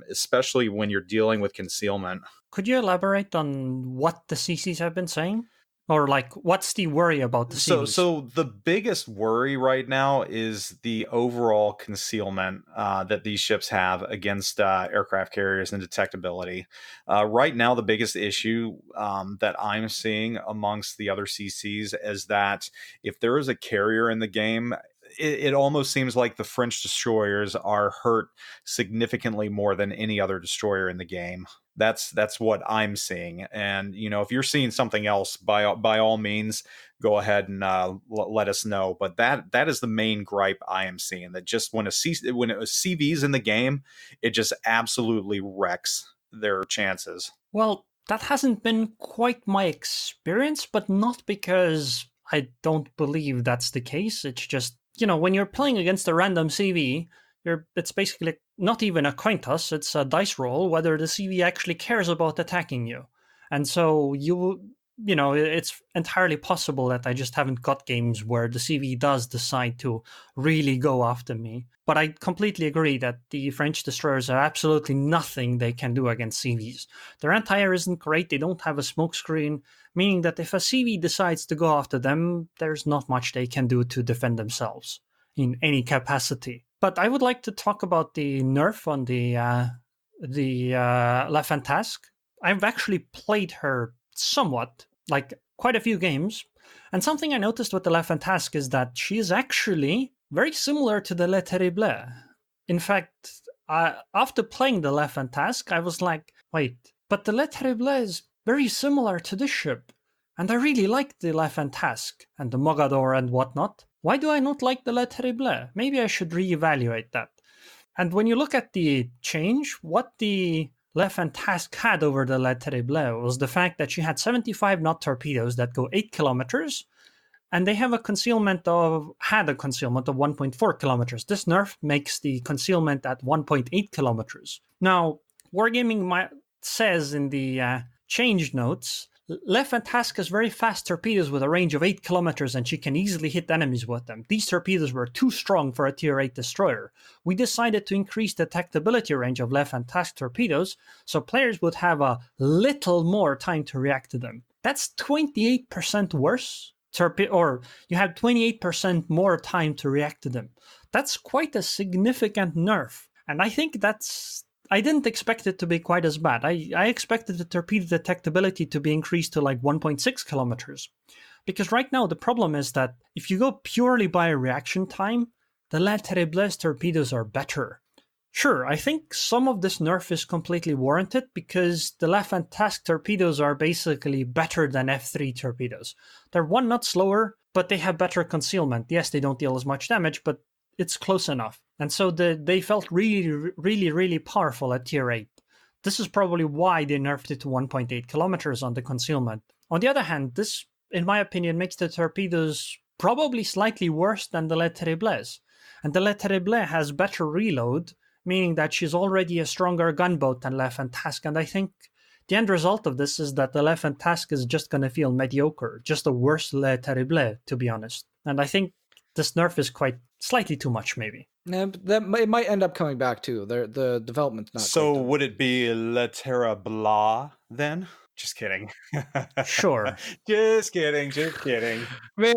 [SPEAKER 3] especially when you're dealing with concealment.
[SPEAKER 4] Could you elaborate on what the CCs have been saying? Or what's the worry about the CVs?
[SPEAKER 3] So the biggest worry right now is the overall concealment that these ships have against aircraft carriers and detectability. Right now, the biggest issue that I'm seeing amongst the other CCs is that if there is a carrier in the game, it almost seems like the French destroyers are hurt significantly more than any other destroyer in the game. That's what I'm seeing. And, if you're seeing something else, by all means, go ahead and let us know. But that is the main gripe I am seeing, that just when it was CVs in the game, it just absolutely wrecks their chances.
[SPEAKER 4] Well, that hasn't been quite my experience, but not because I don't believe that's the case. It's just, when you're playing against a random CV, it's basically not even a coin toss, it's a dice roll whether the CV actually cares about attacking you. And so it's entirely possible that I just haven't got games where the CV does decide to really go after me. But I completely agree that the French destroyers are absolutely nothing they can do against CVs. Their anti-air isn't great, they don't have a smoke screen, meaning that if a CV decides to go after them, there's not much they can do to defend themselves in any capacity. But I would like to talk about the nerf on the La Fantasque. I've actually played her somewhat, like quite a few games. And something I noticed with the La Fantasque is that she is actually very similar to the Le Terrible. In fact, after playing the La Fantasque, I was like, wait, but the Le Terrible is very similar to this ship. And I really like the La Fantasque and the Mogador and whatnot. Why do I not like the Le Terrible? Maybe I should reevaluate that. And when you look at the change, what the Le Fantasque had over the Le Terrible was the fact that she had 75 knot torpedoes that go 8 kilometers, and they have a concealment of 1.4 kilometers. This nerf makes the concealment at 1.8 kilometers. Now, Wargaming says in the change notes, Le Fantasque has very fast torpedoes with a range of 8 kilometers, and she can easily hit enemies with them. These torpedoes were too strong for a Tier 8 destroyer. We decided to increase the detectability range of Le Fantasque torpedoes, so players would have a little more time to react to them. That's 28% worse, or you have 28% more time to react to them. That's quite a significant nerf, and I think I didn't expect it to be quite as bad. I expected the torpedo detectability to be increased to like 1.6 kilometers. Because right now the problem is that if you go purely by reaction time, the La Terrible's torpedoes are better. Sure, I think some of this nerf is completely warranted because the La Fantasque torpedoes are basically better than F3 torpedoes. They're 1 knot slower, but they have better concealment. Yes, they don't deal as much damage, but it's close enough. And so they felt really, really, really powerful at Tier 8. This is probably why they nerfed it to 1.8 kilometers on the concealment. On the other hand, this, in my opinion, makes the torpedoes probably slightly worse than the Le Terribles. And the Le Terrible has better reload, meaning that she's already a stronger gunboat than Le Fantasque. And I think the end result of this is that the Le Fantasque is just going to feel mediocre, just a worse Le Terrible, to be honest. And I think this nerf is quite slightly too much, maybe.
[SPEAKER 2] Yeah, it might end up coming back too. The development's not.
[SPEAKER 3] So would it be Le Terrible then? Just kidding.
[SPEAKER 4] Sure.
[SPEAKER 3] Just kidding.
[SPEAKER 2] Man,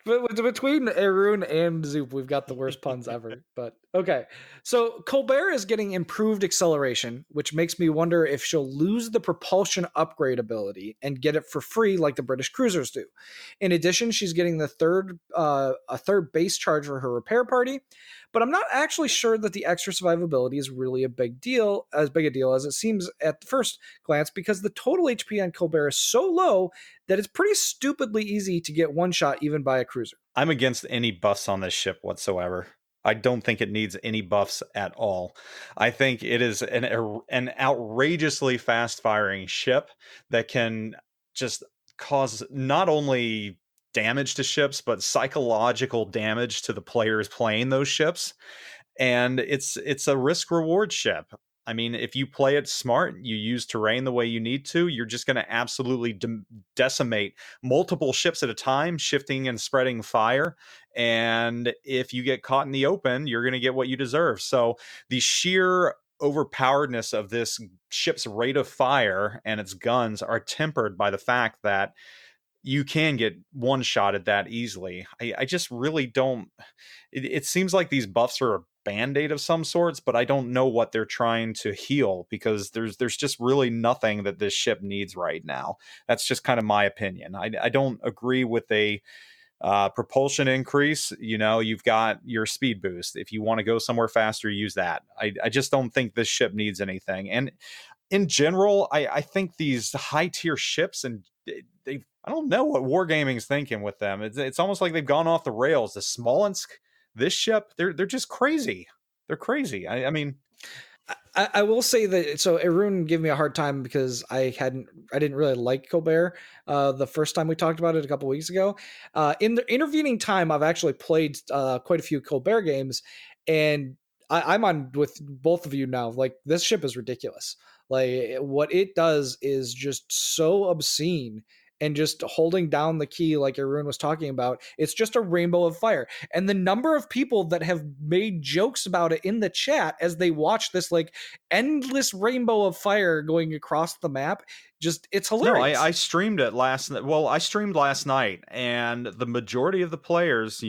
[SPEAKER 2] between Aerroon and Zoup, we've got the worst puns ever. But okay. So Colbert is getting improved acceleration, which makes me wonder if she'll lose the propulsion upgrade ability and get it for free like the British cruisers do. In addition, she's getting a third base charge for her repair party. But I'm not actually sure that the extra survivability is really as big a deal as it seems at the first glance, because the total HP on Colbert is so low that it's pretty stupidly easy to get one shot even by a cruiser.
[SPEAKER 3] I'm against any buffs on this ship whatsoever. I don't think it needs any buffs at all. I think it is an outrageously fast-firing ship that can just cause not only damage to ships, but psychological damage to the players playing those ships. And it's a risk-reward ship. I mean, if you play it smart, you use terrain the way you need to, you're just going to absolutely decimate multiple ships at a time, shifting and spreading fire. And if you get caught in the open, you're going to get what you deserve. So the sheer overpoweredness of this ship's rate of fire and its guns are tempered by the fact that you can get one-shotted that easily. I just really don't... It seems like these buffs are a band-aid of some sorts, but I don't know what they're trying to heal, because there's just really nothing that this ship needs right now. That's just kind of my opinion. I don't agree with a propulsion increase. You know, you've got your speed boost. If you want to go somewhere faster, use that. I just don't think this ship needs anything. And in general, I think these high-tier ships, and I don't know what Wargaming's thinking with them. It's almost like they've gone off the rails. The Smolensk, this ship, they're just crazy. They're crazy. I mean,
[SPEAKER 2] I will say that, so Aerroon gave me a hard time because I didn't really like Colbert the first time we talked about it a couple weeks ago. In the intervening time, I've actually played quite a few Colbert games, and I'm on with both of you now. Like, this ship is ridiculous. Like, what it does is just so obscene, and just holding down the key, like Aerroon was talking about, it's just a rainbow of fire. And the number of people that have made jokes about it in the chat as they watch this like endless rainbow of fire going across the map it's
[SPEAKER 3] No,
[SPEAKER 2] hilarious.
[SPEAKER 3] I streamed it I streamed last night, and the majority of the players,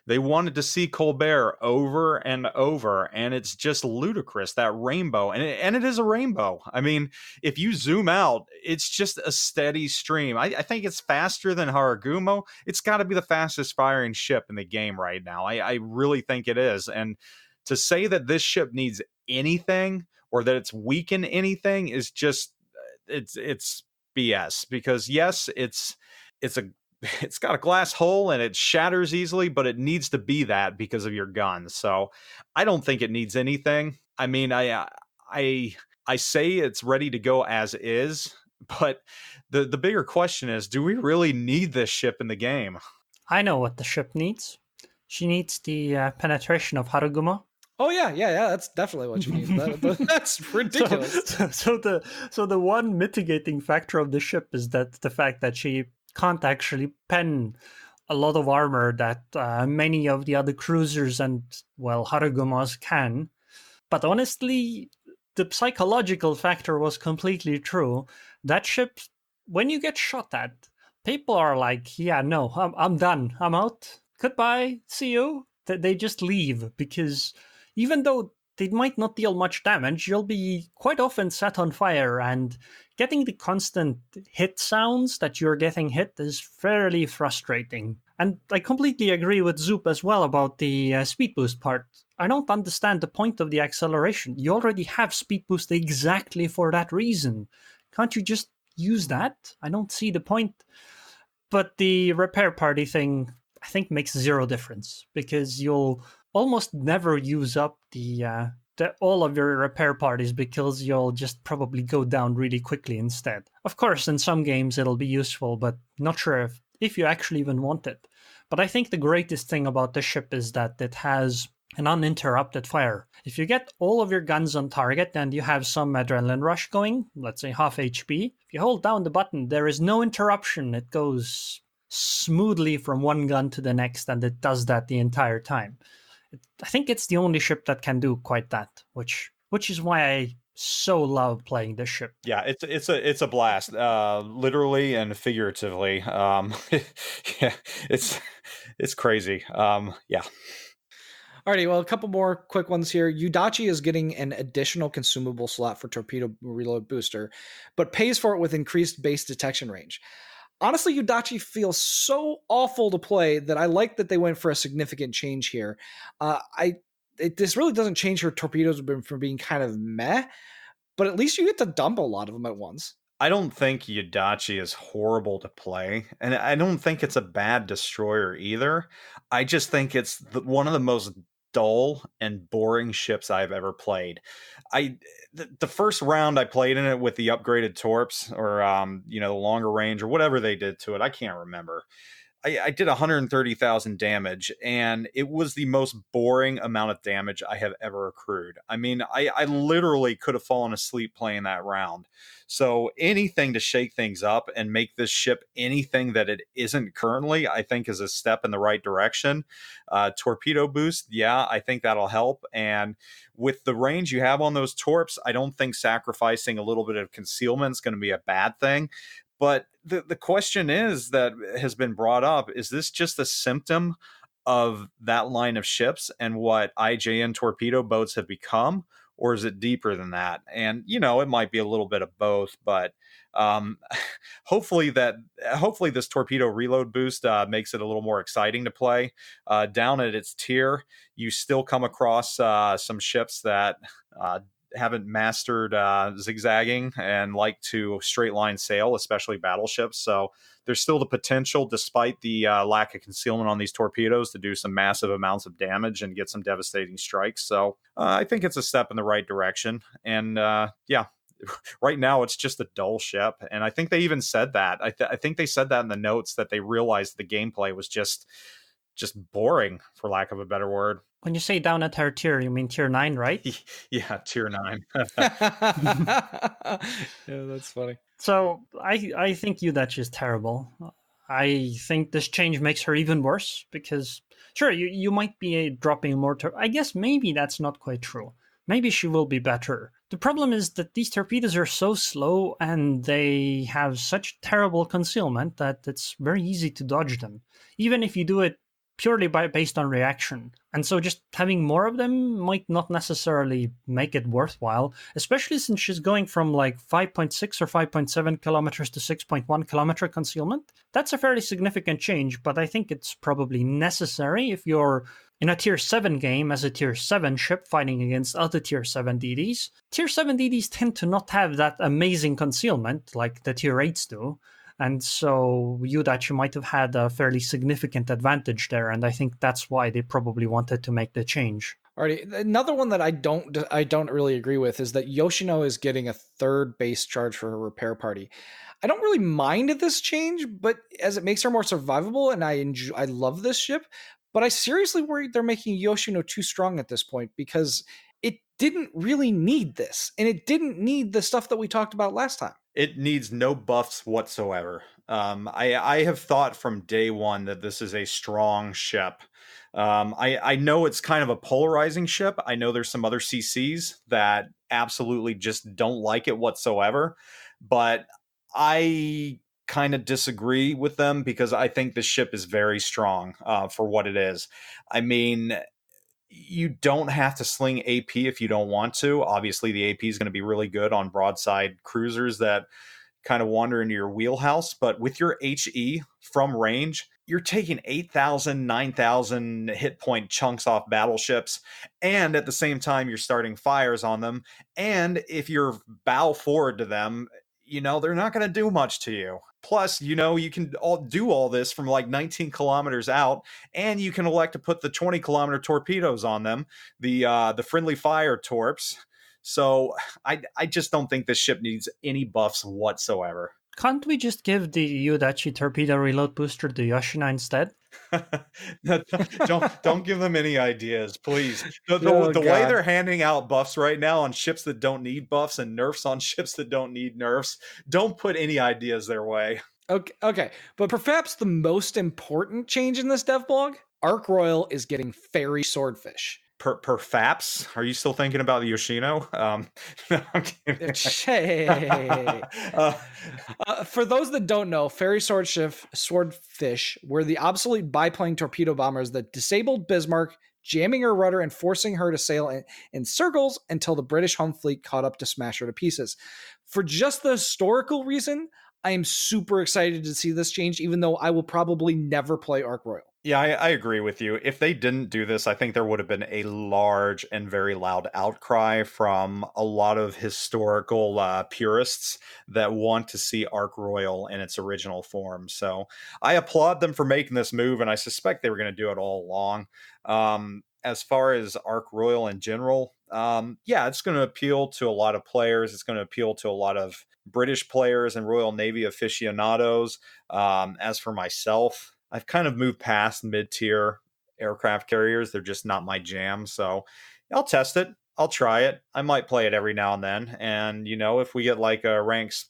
[SPEAKER 3] they wanted to see Colbert over and over, and it's just ludicrous, that rainbow. And it is a rainbow. I mean, if you zoom out, it's just a steady stream. I think it's faster than Haragumo. It's got to be the fastest firing ship in the game right now. I really think it is. And to say that this ship needs anything or that it's weak in anything is just it's BS, because yes, it's got a glass hull and it shatters easily, but it needs to be that because of your guns. So I don't think it needs anything. I mean, I say it's ready to go as is, but the bigger question is, do we really need this ship in the game?
[SPEAKER 4] I know what the ship needs. She needs the penetration of Haragumo.
[SPEAKER 2] Oh yeah, that's definitely what you need. That's ridiculous.
[SPEAKER 4] So the one mitigating factor of the ship is that the fact that she can't actually pen a lot of armor that many of the other cruisers and, well, Haragumos can. But honestly, the psychological factor was completely true. That ship, when you get shot at, people are like, yeah, no, I'm done. I'm out. Goodbye. See you. They just leave, because even though they might not deal much damage, you'll be quite often set on fire, and getting the constant hit sounds that you're getting hit is fairly frustrating. And I completely agree with Zoop as well about the speed boost part. I don't understand the point of the acceleration. You already have speed boost exactly for that reason. Can't you just use that? I don't see the point. But the repair party thing, I think, makes zero difference, because you'll almost never use up all of your repair parties, because you'll just probably go down really quickly instead. Of course, in some games it'll be useful, but not sure if you actually even want it. But I think the greatest thing about this ship is that it has an uninterrupted fire. If you get all of your guns on target and you have some adrenaline rush going, let's say half HP, if you hold down the button, there is no interruption. It goes smoothly from one gun to the next, and it does that the entire time. I think it's the only ship that can do quite that, which is why I so love playing this ship.
[SPEAKER 3] Yeah, it's a blast, literally and figuratively. Yeah, it's crazy. Yeah.
[SPEAKER 2] Alrighty, well, a couple more quick ones here. Yudachi is getting an additional consumable slot for torpedo reload booster, but pays for it with increased base detection range. Honestly, Yudachi feels so awful to play that I like that they went for a significant change here. This really doesn't change her torpedoes from being kind of meh, but at least you get to dump a lot of them at once.
[SPEAKER 3] I don't think Yudachi is horrible to play, and I don't think it's a bad destroyer either. I just think it's one of the most dull and boring ships I've ever played. The first round I played in it with the upgraded torps, or the longer range, or whatever they did to it, I can't remember. I did 130,000 damage, and it was the most boring amount of damage I have ever accrued. I mean, I literally could have fallen asleep playing that round. So anything to shake things up and make this ship anything that it isn't currently, I think is a step in the right direction. Torpedo boost, yeah, I think that'll help. And with the range you have on those torps, I don't think sacrificing a little bit of concealment is going to be a bad thing. But the question that has been brought up, is this just a symptom of that line of ships and what IJN torpedo boats have become, or is it deeper than that? And, it might be a little bit of both, but hopefully this torpedo reload boost makes it a little more exciting to play. Down at its tier, you still come across some ships that haven't mastered zigzagging and like to straight line sail, especially battleships. So there's still the potential, despite the lack of concealment on these torpedoes, to do some massive amounts of damage and get some devastating strikes. So I think it's a step in the right direction. And yeah, right now it's just a dull ship. And I think they even said that. I think they said that in the notes, that they realized the gameplay was just boring, for lack of a better word.
[SPEAKER 4] When you say down at her tier, you mean tier 9, right?
[SPEAKER 3] Yeah, tier 9.
[SPEAKER 2] Yeah, that's funny.
[SPEAKER 4] So I think Yudachi is terrible. I think this change makes her even worse, because sure, you might be dropping more. I guess maybe that's not quite true. maybe she will be better. The problem is that these torpedoes are so slow and they have such terrible concealment that it's very easy to dodge them, even if you do it purely based on reaction. And so just having more of them might not necessarily make it worthwhile, especially since she's going from like 5.6 or 5.7 kilometers to 6.1 kilometer concealment. That's a fairly significant change, but I think it's probably necessary if you're in a tier 7 game as a tier 7 ship fighting against other tier 7 DDs. Tier 7 DDs tend to not have that amazing concealment like the tier 8s do. And so Yudachi might have had a fairly significant advantage there, and I think that's why they probably wanted to make the change.
[SPEAKER 2] Alrighty, another one that I don't really agree with is that Yoshino is getting a 3rd base charge for her repair party. I don't really mind this change, but as it makes her more survivable, and I love this ship, but I seriously worry they're making Yoshino too strong at this point because it didn't really need this, and it didn't need the stuff that we talked about last time.
[SPEAKER 3] It needs no buffs whatsoever. I have thought from day one that this is a strong ship. I know it's kind of a polarizing ship. I know there's some other CCs that absolutely just don't like it whatsoever, but I kind of disagree with them because I think the ship is very strong for what it is. I mean, you don't have to sling AP if you don't want to. Obviously, the AP is going to be really good on broadside cruisers that kind of wander into your wheelhouse. But with your HE from range, you're taking 8,000, 9,000 hit point chunks off battleships. And at the same time, you're starting fires on them. And if you're bow forward to them, they're not going to do much to you. Plus, you can do all this from like 19 kilometers out, and you can elect to put the 20-kilometer torpedoes on them, the friendly fire torps. So I just don't think this ship needs any buffs whatsoever.
[SPEAKER 4] Can't we just give the Yudachi torpedo reload booster to Yoshino instead?
[SPEAKER 3] don't give them any ideas, please. The way they're handing out buffs right now on ships that don't need buffs and nerfs on ships that don't need nerfs, don't put any ideas their way.
[SPEAKER 2] Okay. But perhaps the most important change in this devlog, Ark Royal is getting fairy swordfish.
[SPEAKER 3] Perhaps? Are you still thinking about the Yoshino? No, I'm kidding.
[SPEAKER 2] For those that don't know, fairy swordfish were the obsolete biplane torpedo bombers that disabled Bismarck, jamming her rudder and forcing her to sail in circles until the British home fleet caught up to smash her to pieces. For just the historical reason, I am super excited to see this change, even though I will probably never play Ark Royal.
[SPEAKER 3] Yeah, I agree with you. If they didn't do this, I think there would have been a large and very loud outcry from a lot of historical purists that want to see Ark Royal in its original form. So I applaud them for making this move, and I suspect they were going to do it all along. As far as Ark Royal in general, it's going to appeal to a lot of players. It's going to appeal to a lot of British players and Royal Navy aficionados. As for myself, I've kind of moved past mid-tier aircraft carriers. They're just not my jam. So I'll test it. I'll try it. I might play it every now and then. And, if we get like a ranks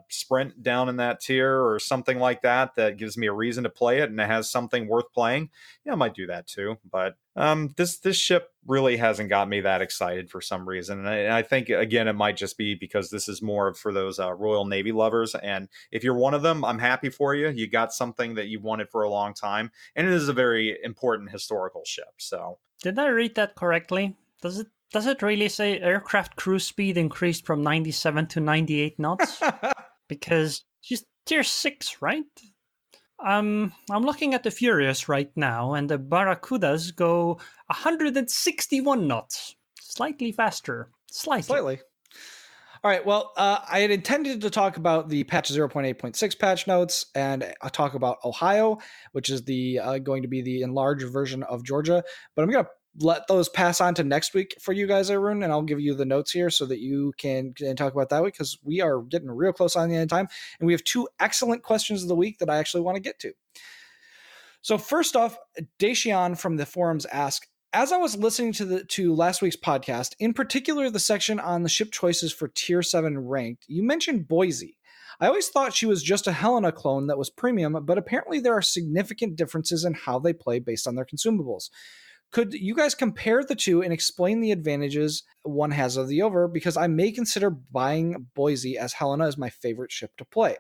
[SPEAKER 3] sprint down in that tier or something like that gives me a reason to play it and it has something worth playing, I might do that too. But this ship really hasn't got me that excited for some reason. And I think, again, it might just be because this is more for those Royal Navy lovers. And if you're one of them, I'm happy for you. You got something that you wanted for a long time. And it is a very important historical ship. So
[SPEAKER 4] did I read that correctly? Does it really say aircraft cruise speed increased from 97 to 98 knots? Because she's tier 6, right? I'm looking at the Furious right now, and the Barracudas go 161 knots. Slightly faster. Slightly.
[SPEAKER 2] All right, well, I had intended to talk about the patch 0.8.6 patch notes, and I'll talk about Ohio, which is the going to be the enlarged version of Georgia. But I'm going to let those pass on to next week for you guys, Aerroon, and I'll give you the notes here so that you can talk about that week, because we are getting real close on the end of time, and we have 2 excellent questions of the week that I actually want to get to. So first off, Dacian from the forums asked, as I was listening to last week's podcast, in particular the section on the ship choices for Tier 7 ranked, you mentioned Boise. I always thought she was just a Helena clone that was premium, but apparently there are significant differences in how they play based on their consumables. Could you guys compare the two and explain the advantages one has of the other? Because I may consider buying Boise, as Helena is my favorite ship to play.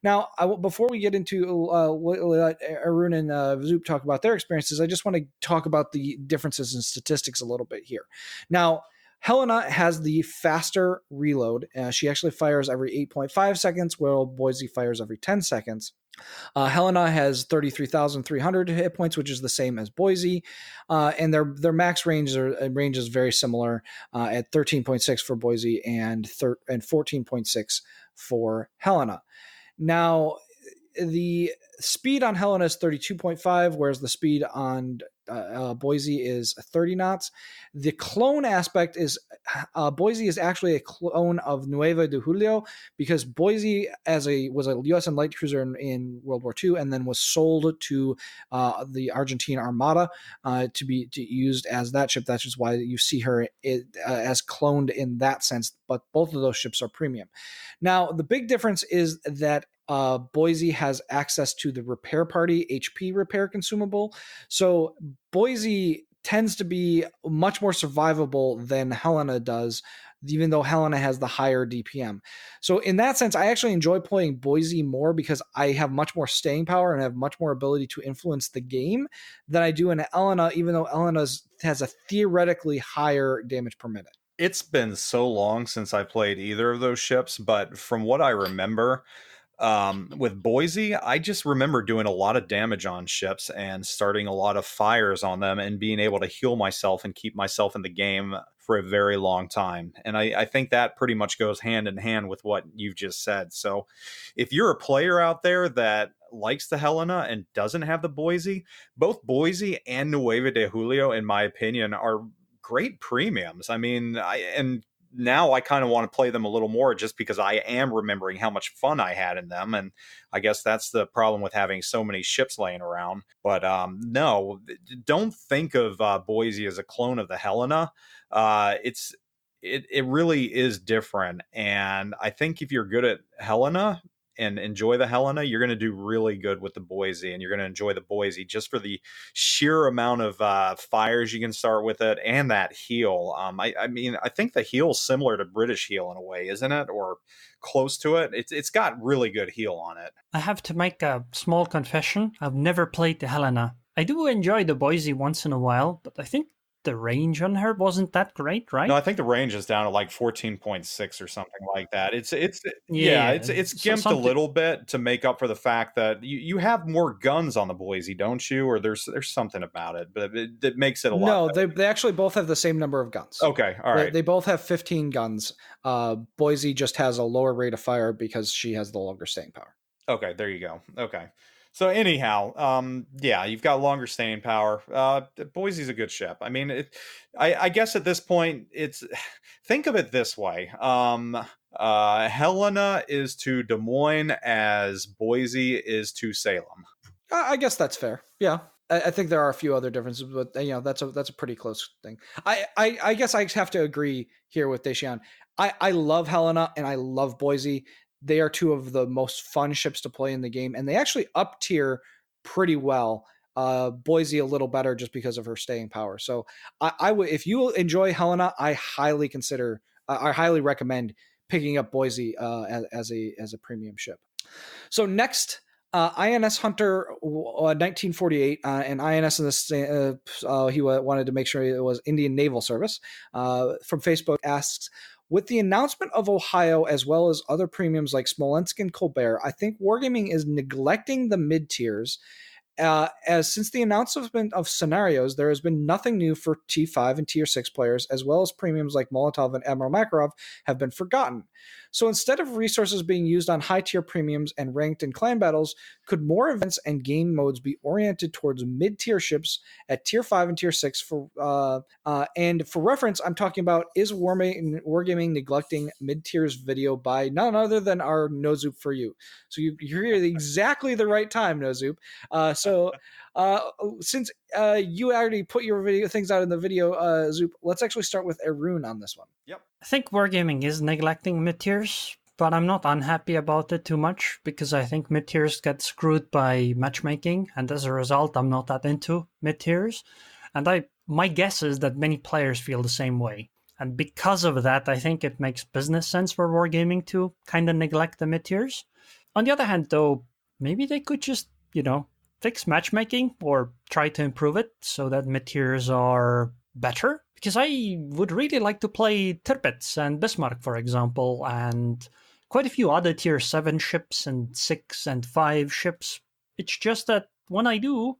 [SPEAKER 2] Now, before we get into let Aerroon and Zoop talk about their experiences, I just want to talk about the differences in statistics a little bit here. Now, Helena has the faster reload. She actually fires every 8.5 seconds, while Boise fires every 10 seconds. Helena has 33,300 hit points, which is the same as Boise, and their max range is very similar at 13.6 for Boise and 14.6 for Helena. Now, the speed on Helena is 32.5, whereas the speed on Boise is 30 knots. The clone aspect is Boise is actually a clone of Nueva de Julio, because Boise was a U.S. and light cruiser in World War II, and then was sold to the Argentine Armada to be used as that ship. That's just why you see her as cloned in that sense. But both of those ships are premium. Now, the big difference is that Boise has access to the repair party HP repair consumable. So Boise tends to be much more survivable than Helena does, even though Helena has the higher DPM. So in that sense, I actually enjoy playing Boise more because I have much more staying power and have much more ability to influence the game than I do in Helena, even though Helena has a theoretically higher damage per minute.
[SPEAKER 3] It's been so long since I played either of those ships, but from what I remember, with Boise, I just remember doing a lot of damage on ships and starting a lot of fires on them and being able to heal myself and keep myself in the game for a very long time. And I think that pretty much goes hand in hand with what you've just said. So if you're a player out there that likes the Helena and doesn't have the Boise, both Boise and Nueva de Julio, in my opinion, are great premiums. I mean, now I kind of want to play them a little more just because I am remembering how much fun I had in them. And I guess that's the problem with having so many ships laying around. But no, don't think of Boise as a clone of the Helena. It really is different. And I think if you're good at Helena and enjoy the Helena, you're going to do really good with the Boise, and you're going to enjoy the Boise just for the sheer amount of fires you can start with it and that heal. I mean, I think the heal's similar to British heal in a way, isn't it? Or close to it. It's got really good heal on it.
[SPEAKER 4] I have to make a small confession. I've never played the Helena. I do enjoy the Boise once in a while, but I think the range on her wasn't that great, right?
[SPEAKER 3] No, I think the range is down to like 14.6 or something like that. It's gimped a little bit to make up for the fact that you have more guns on the Boise, don't you? Or there's something about it, but it makes it a lot better.
[SPEAKER 2] They actually both have the same number of guns.
[SPEAKER 3] Okay, all right.
[SPEAKER 2] They both have 15 guns. Boise just has a lower rate of fire because she has the longer staying power.
[SPEAKER 3] Okay, there you go. Okay. So anyhow, yeah, you've got longer staying power. Boise's a good ship. I mean, I guess at this point, think of it this way. Helena is to Des Moines as Boise is to Salem.
[SPEAKER 2] I guess that's fair. Yeah. I think there are a few other differences, but that's a pretty close thing. I guess I have to agree here with Daishian. I love Helena and I love Boise. They are two of the most fun ships to play in the game, and they actually up tier pretty well. Boise a little better just because of her staying power. So I would, if you enjoy Helena, I highly recommend picking up Boise as a premium ship. So next, INS Hunter 1948, and INS in this he wanted to make sure it was Indian Naval Service. From Facebook asks, with the announcement of Ohio, as well as other premiums like Smolensk and Colbert, I think Wargaming is neglecting the mid-tiers. As since the announcement of scenarios, there has been nothing new for T5 and Tier 6 players, as well as premiums like Molotov and Admiral Makarov have been forgotten. So instead of resources being used on high-tier premiums and ranked and clan battles, could more events and game modes be oriented towards mid-tier ships at Tier 5 and Tier 6? And for reference, I'm talking about, is Wargaming neglecting mid-tiers video by none other than our NoZoupForYou. So you're here at exactly the right time, NoZoup. Since you already put your things out in the video, Zoop, let's actually start with Aerroon on this one.
[SPEAKER 3] Yep.
[SPEAKER 4] I think Wargaming is neglecting mid-tiers, but I'm not unhappy about it too much because I think mid-tiers get screwed by matchmaking, and as a result, I'm not that into mid-tiers. And my guess is that many players feel the same way. And because of that, I think it makes business sense for Wargaming to kind of neglect the mid-tiers. On the other hand, though, maybe they could just, fix matchmaking or try to improve it so that mid-tiers are better. Because I would really like to play Tirpitz and Bismarck, for example, and quite a few other tier 7 ships and 6 and 5 ships. It's just that when I do,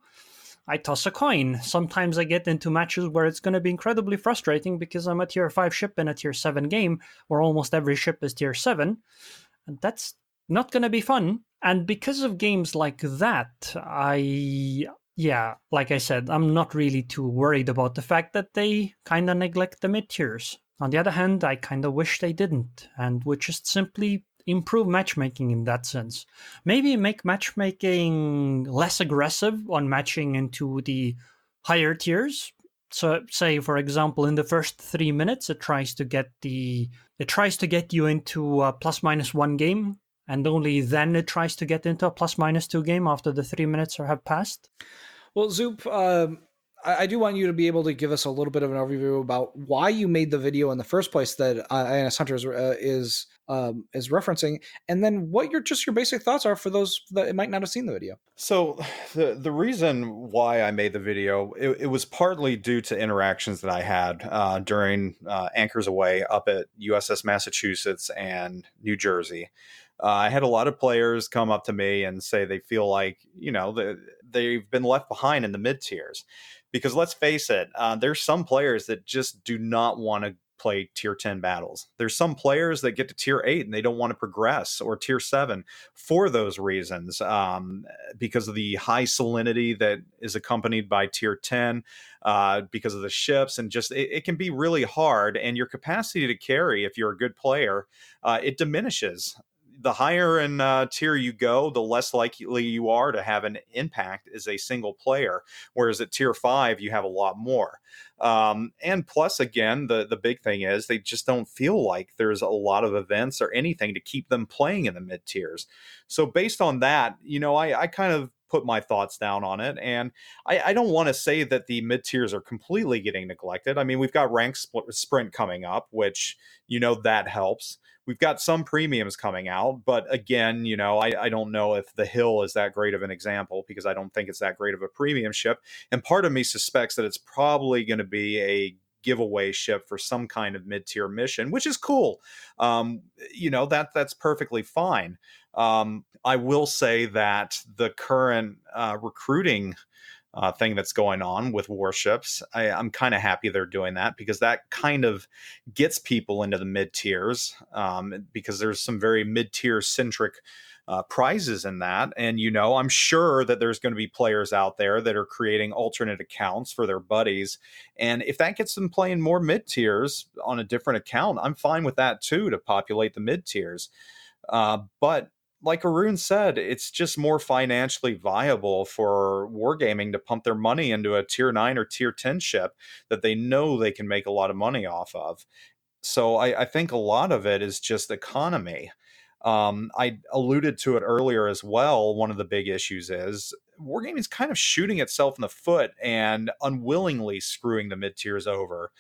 [SPEAKER 4] I toss a coin. Sometimes I get into matches where it's going to be incredibly frustrating because I'm a tier 5 ship in a tier 7 game where almost every ship is tier 7. And that's not going to be fun. And because of games like that, like I said, I'm not really too worried about the fact that they kind of neglect the mid-tiers. On the other hand, I kind of wish they didn't and would just simply improve matchmaking in that sense. Maybe make matchmaking less aggressive on matching into the higher tiers. So say, for example, in the first 3 minutes, it tries to get you into a +-1 game, and only then it tries to get into a +-2 game after the 3 minutes have passed.
[SPEAKER 2] Well, Zoup, I do want you to be able to give us a little bit of an overview about why you made the video in the first place that INS Hunter is referencing, and then what your basic thoughts are for those that might not have seen the video.
[SPEAKER 3] So the reason why I made the video, it was partly due to interactions that I had during Anchors Away up at USS Massachusetts and New Jersey. I had a lot of players come up to me and say they feel like, they've been left behind in the mid-tiers. Because let's face it, there's some players that just do not want to play tier 10 battles. There's some players that get to tier 8 and they don't want to progress, or tier 7 for those reasons, because of the high salinity that is accompanied by tier 10, because of the ships, and just it can be really hard, and your capacity to carry, if you're a good player, it diminishes. The higher in tier you go, the less likely you are to have an impact as a single player. Whereas at tier 5, you have a lot more. And plus, again, the big thing is they just don't feel like there's a lot of events or anything to keep them playing in the mid tiers. So based on that, I kind of put my thoughts down on it. And I don't want to say that the mid tiers are completely getting neglected. I mean, we've got rank sprint coming up, which, that helps. We've got some premiums coming out, but again, I don't know if the Hill is that great of an example, because I don't think it's that great of a premium ship. And part of me suspects that it's probably going to be a giveaway ship for some kind of mid-tier mission, which is cool. That's perfectly fine. I will say that the current recruiting thing that's going on with warships, I'm kind of happy they're doing that, because that kind of gets people into the mid tiers, because there's some very mid tier centric prizes in that. And, I'm sure that there's going to be players out there that are creating alternate accounts for their buddies. And if that gets them playing more mid tiers on a different account, I'm fine with that too, to populate the mid tiers. But like Aerroon said, it's just more financially viable for Wargaming to pump their money into a tier 9 or tier 10 ship that they know they can make a lot of money off of. So I think a lot of it is just economy. I alluded to it earlier as well. One of the big issues is Wargaming is kind of shooting itself in the foot and unwillingly screwing the mid-tiers over.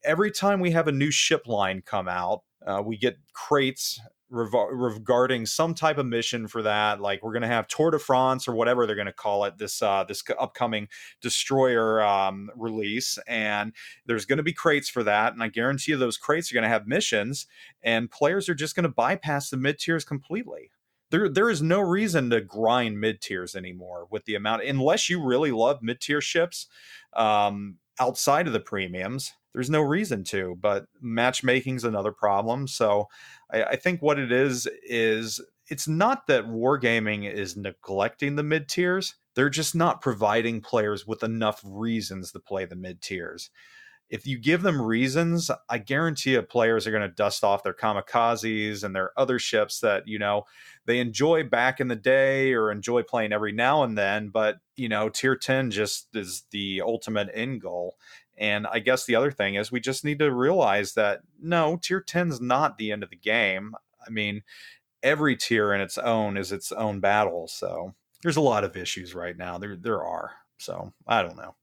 [SPEAKER 3] Every time we have a new ship line come out, we get crates regarding some type of mission for that. Like, we're going to have Tour de France, or whatever they're going to call it, this upcoming destroyer release, and there's going to be crates for that, and I guarantee you those crates are going to have missions, and players are just going to bypass the mid-tiers completely. There is no reason to grind mid-tiers anymore with the amount, unless you really love mid-tier ships outside of the premiums. There's no reason to, but matchmaking's another problem. So I think what it is it's not that Wargaming is neglecting the mid tiers. They're just not providing players with enough reasons to play the mid tiers. If you give them reasons, I guarantee you players are going to dust off their kamikazes and their other ships that, they enjoy back in the day or enjoy playing every now and then. But, tier 10 just is the ultimate end goal. And I guess the other thing is we just need to realize that, no, tier 10 is not the end of the game. I mean, every tier in its own is its own battle. So there's a lot of issues right now. There are. So I don't know.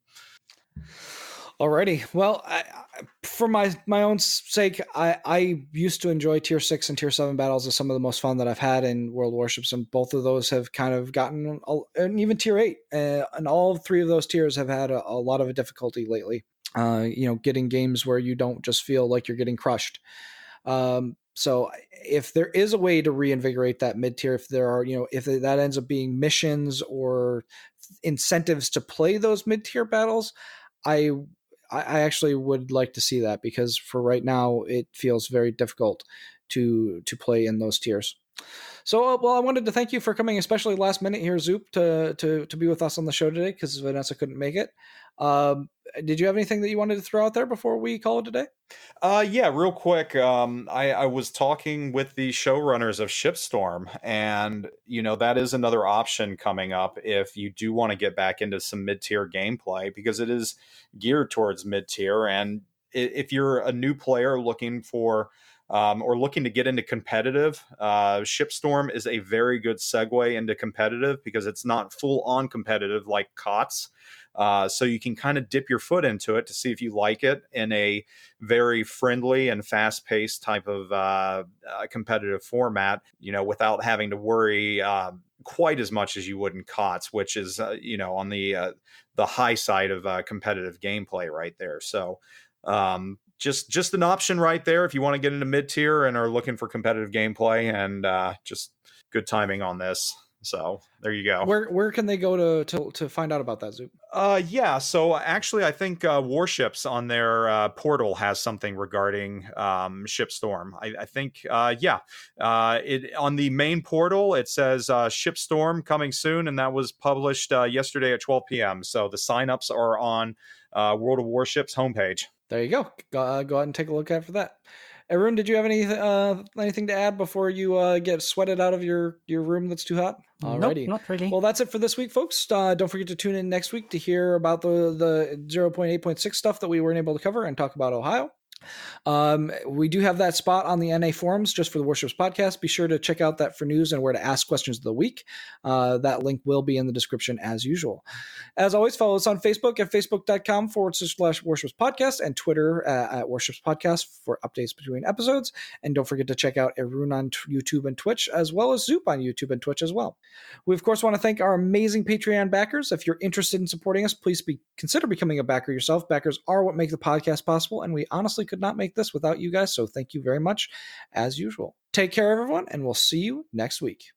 [SPEAKER 2] Alrighty. Well, for my own sake, I used to enjoy Tier 6 and Tier 7 battles as some of the most fun that I've had in World Warships, and both of those have kind of gotten, and even Tier 8, and all three of those tiers have had a lot of difficulty lately. Getting games where you don't just feel like you're getting crushed. So if there is a way to reinvigorate that mid-tier, if there are, if that ends up being missions or incentives to play those mid-tier battles, I actually would like to see that, because for right now it feels very difficult to play in those tiers. So, well, I wanted to thank you for coming, especially last minute here, Zoop, to be with us on the show today, because Vanessa couldn't make it. Did you have anything that you wanted to throw out there before we call it a day?
[SPEAKER 3] Yeah, real quick. I was talking with the showrunners of Shipstorm, and that is another option coming up if you do want to get back into some mid-tier gameplay, because it is geared towards mid-tier. And if you're a new player looking for or looking to get into competitive, Shipstorm is a very good segue into competitive, because it's not full on competitive like COTS. So you can kind of dip your foot into it to see if you like it in a very friendly and fast-paced type of competitive format, without having to worry quite as much as you would in COTS, which is, on the high side of competitive gameplay right there. So just an option right there if you want to get into mid-tier and are looking for competitive gameplay, and just good timing on this. So there you go.
[SPEAKER 2] Where can they go to find out about that, Zoop?
[SPEAKER 3] Yeah. So actually, I think Warships on their portal has something regarding Shipstorm. I think, it on the main portal it says Shipstorm coming soon, and that was published yesterday at 12 p.m. So the signups are on World of Warships homepage.
[SPEAKER 2] There you go. Go ahead and take a look out for that. Aerroon, did you have anything to add before you get sweated out of your room that's too hot?
[SPEAKER 4] Alrighty. Nope, not really.
[SPEAKER 2] Well, that's it for this week, folks. Don't forget to tune in next week to hear about the 0.8.6 stuff that we weren't able to cover and talk about Ohio. We do have that spot on the NA forums just for the Warships podcast. Be sure to check out that for news and where to ask questions of the week. That link will be in the description as usual. As always, follow us on Facebook at facebook.com/Warships podcast and Twitter at Warships podcast for updates between episodes. And don't forget to check out Aerroon on YouTube and Twitch, as well as Zoop on YouTube and Twitch as well. We, of course, want to thank our amazing Patreon backers. If you're interested in supporting us, please consider becoming a backer yourself. Backers are what make the podcast possible, and we honestly could not make this without you guys, so thank you very much as usual. Take care, everyone, and we'll see you next week.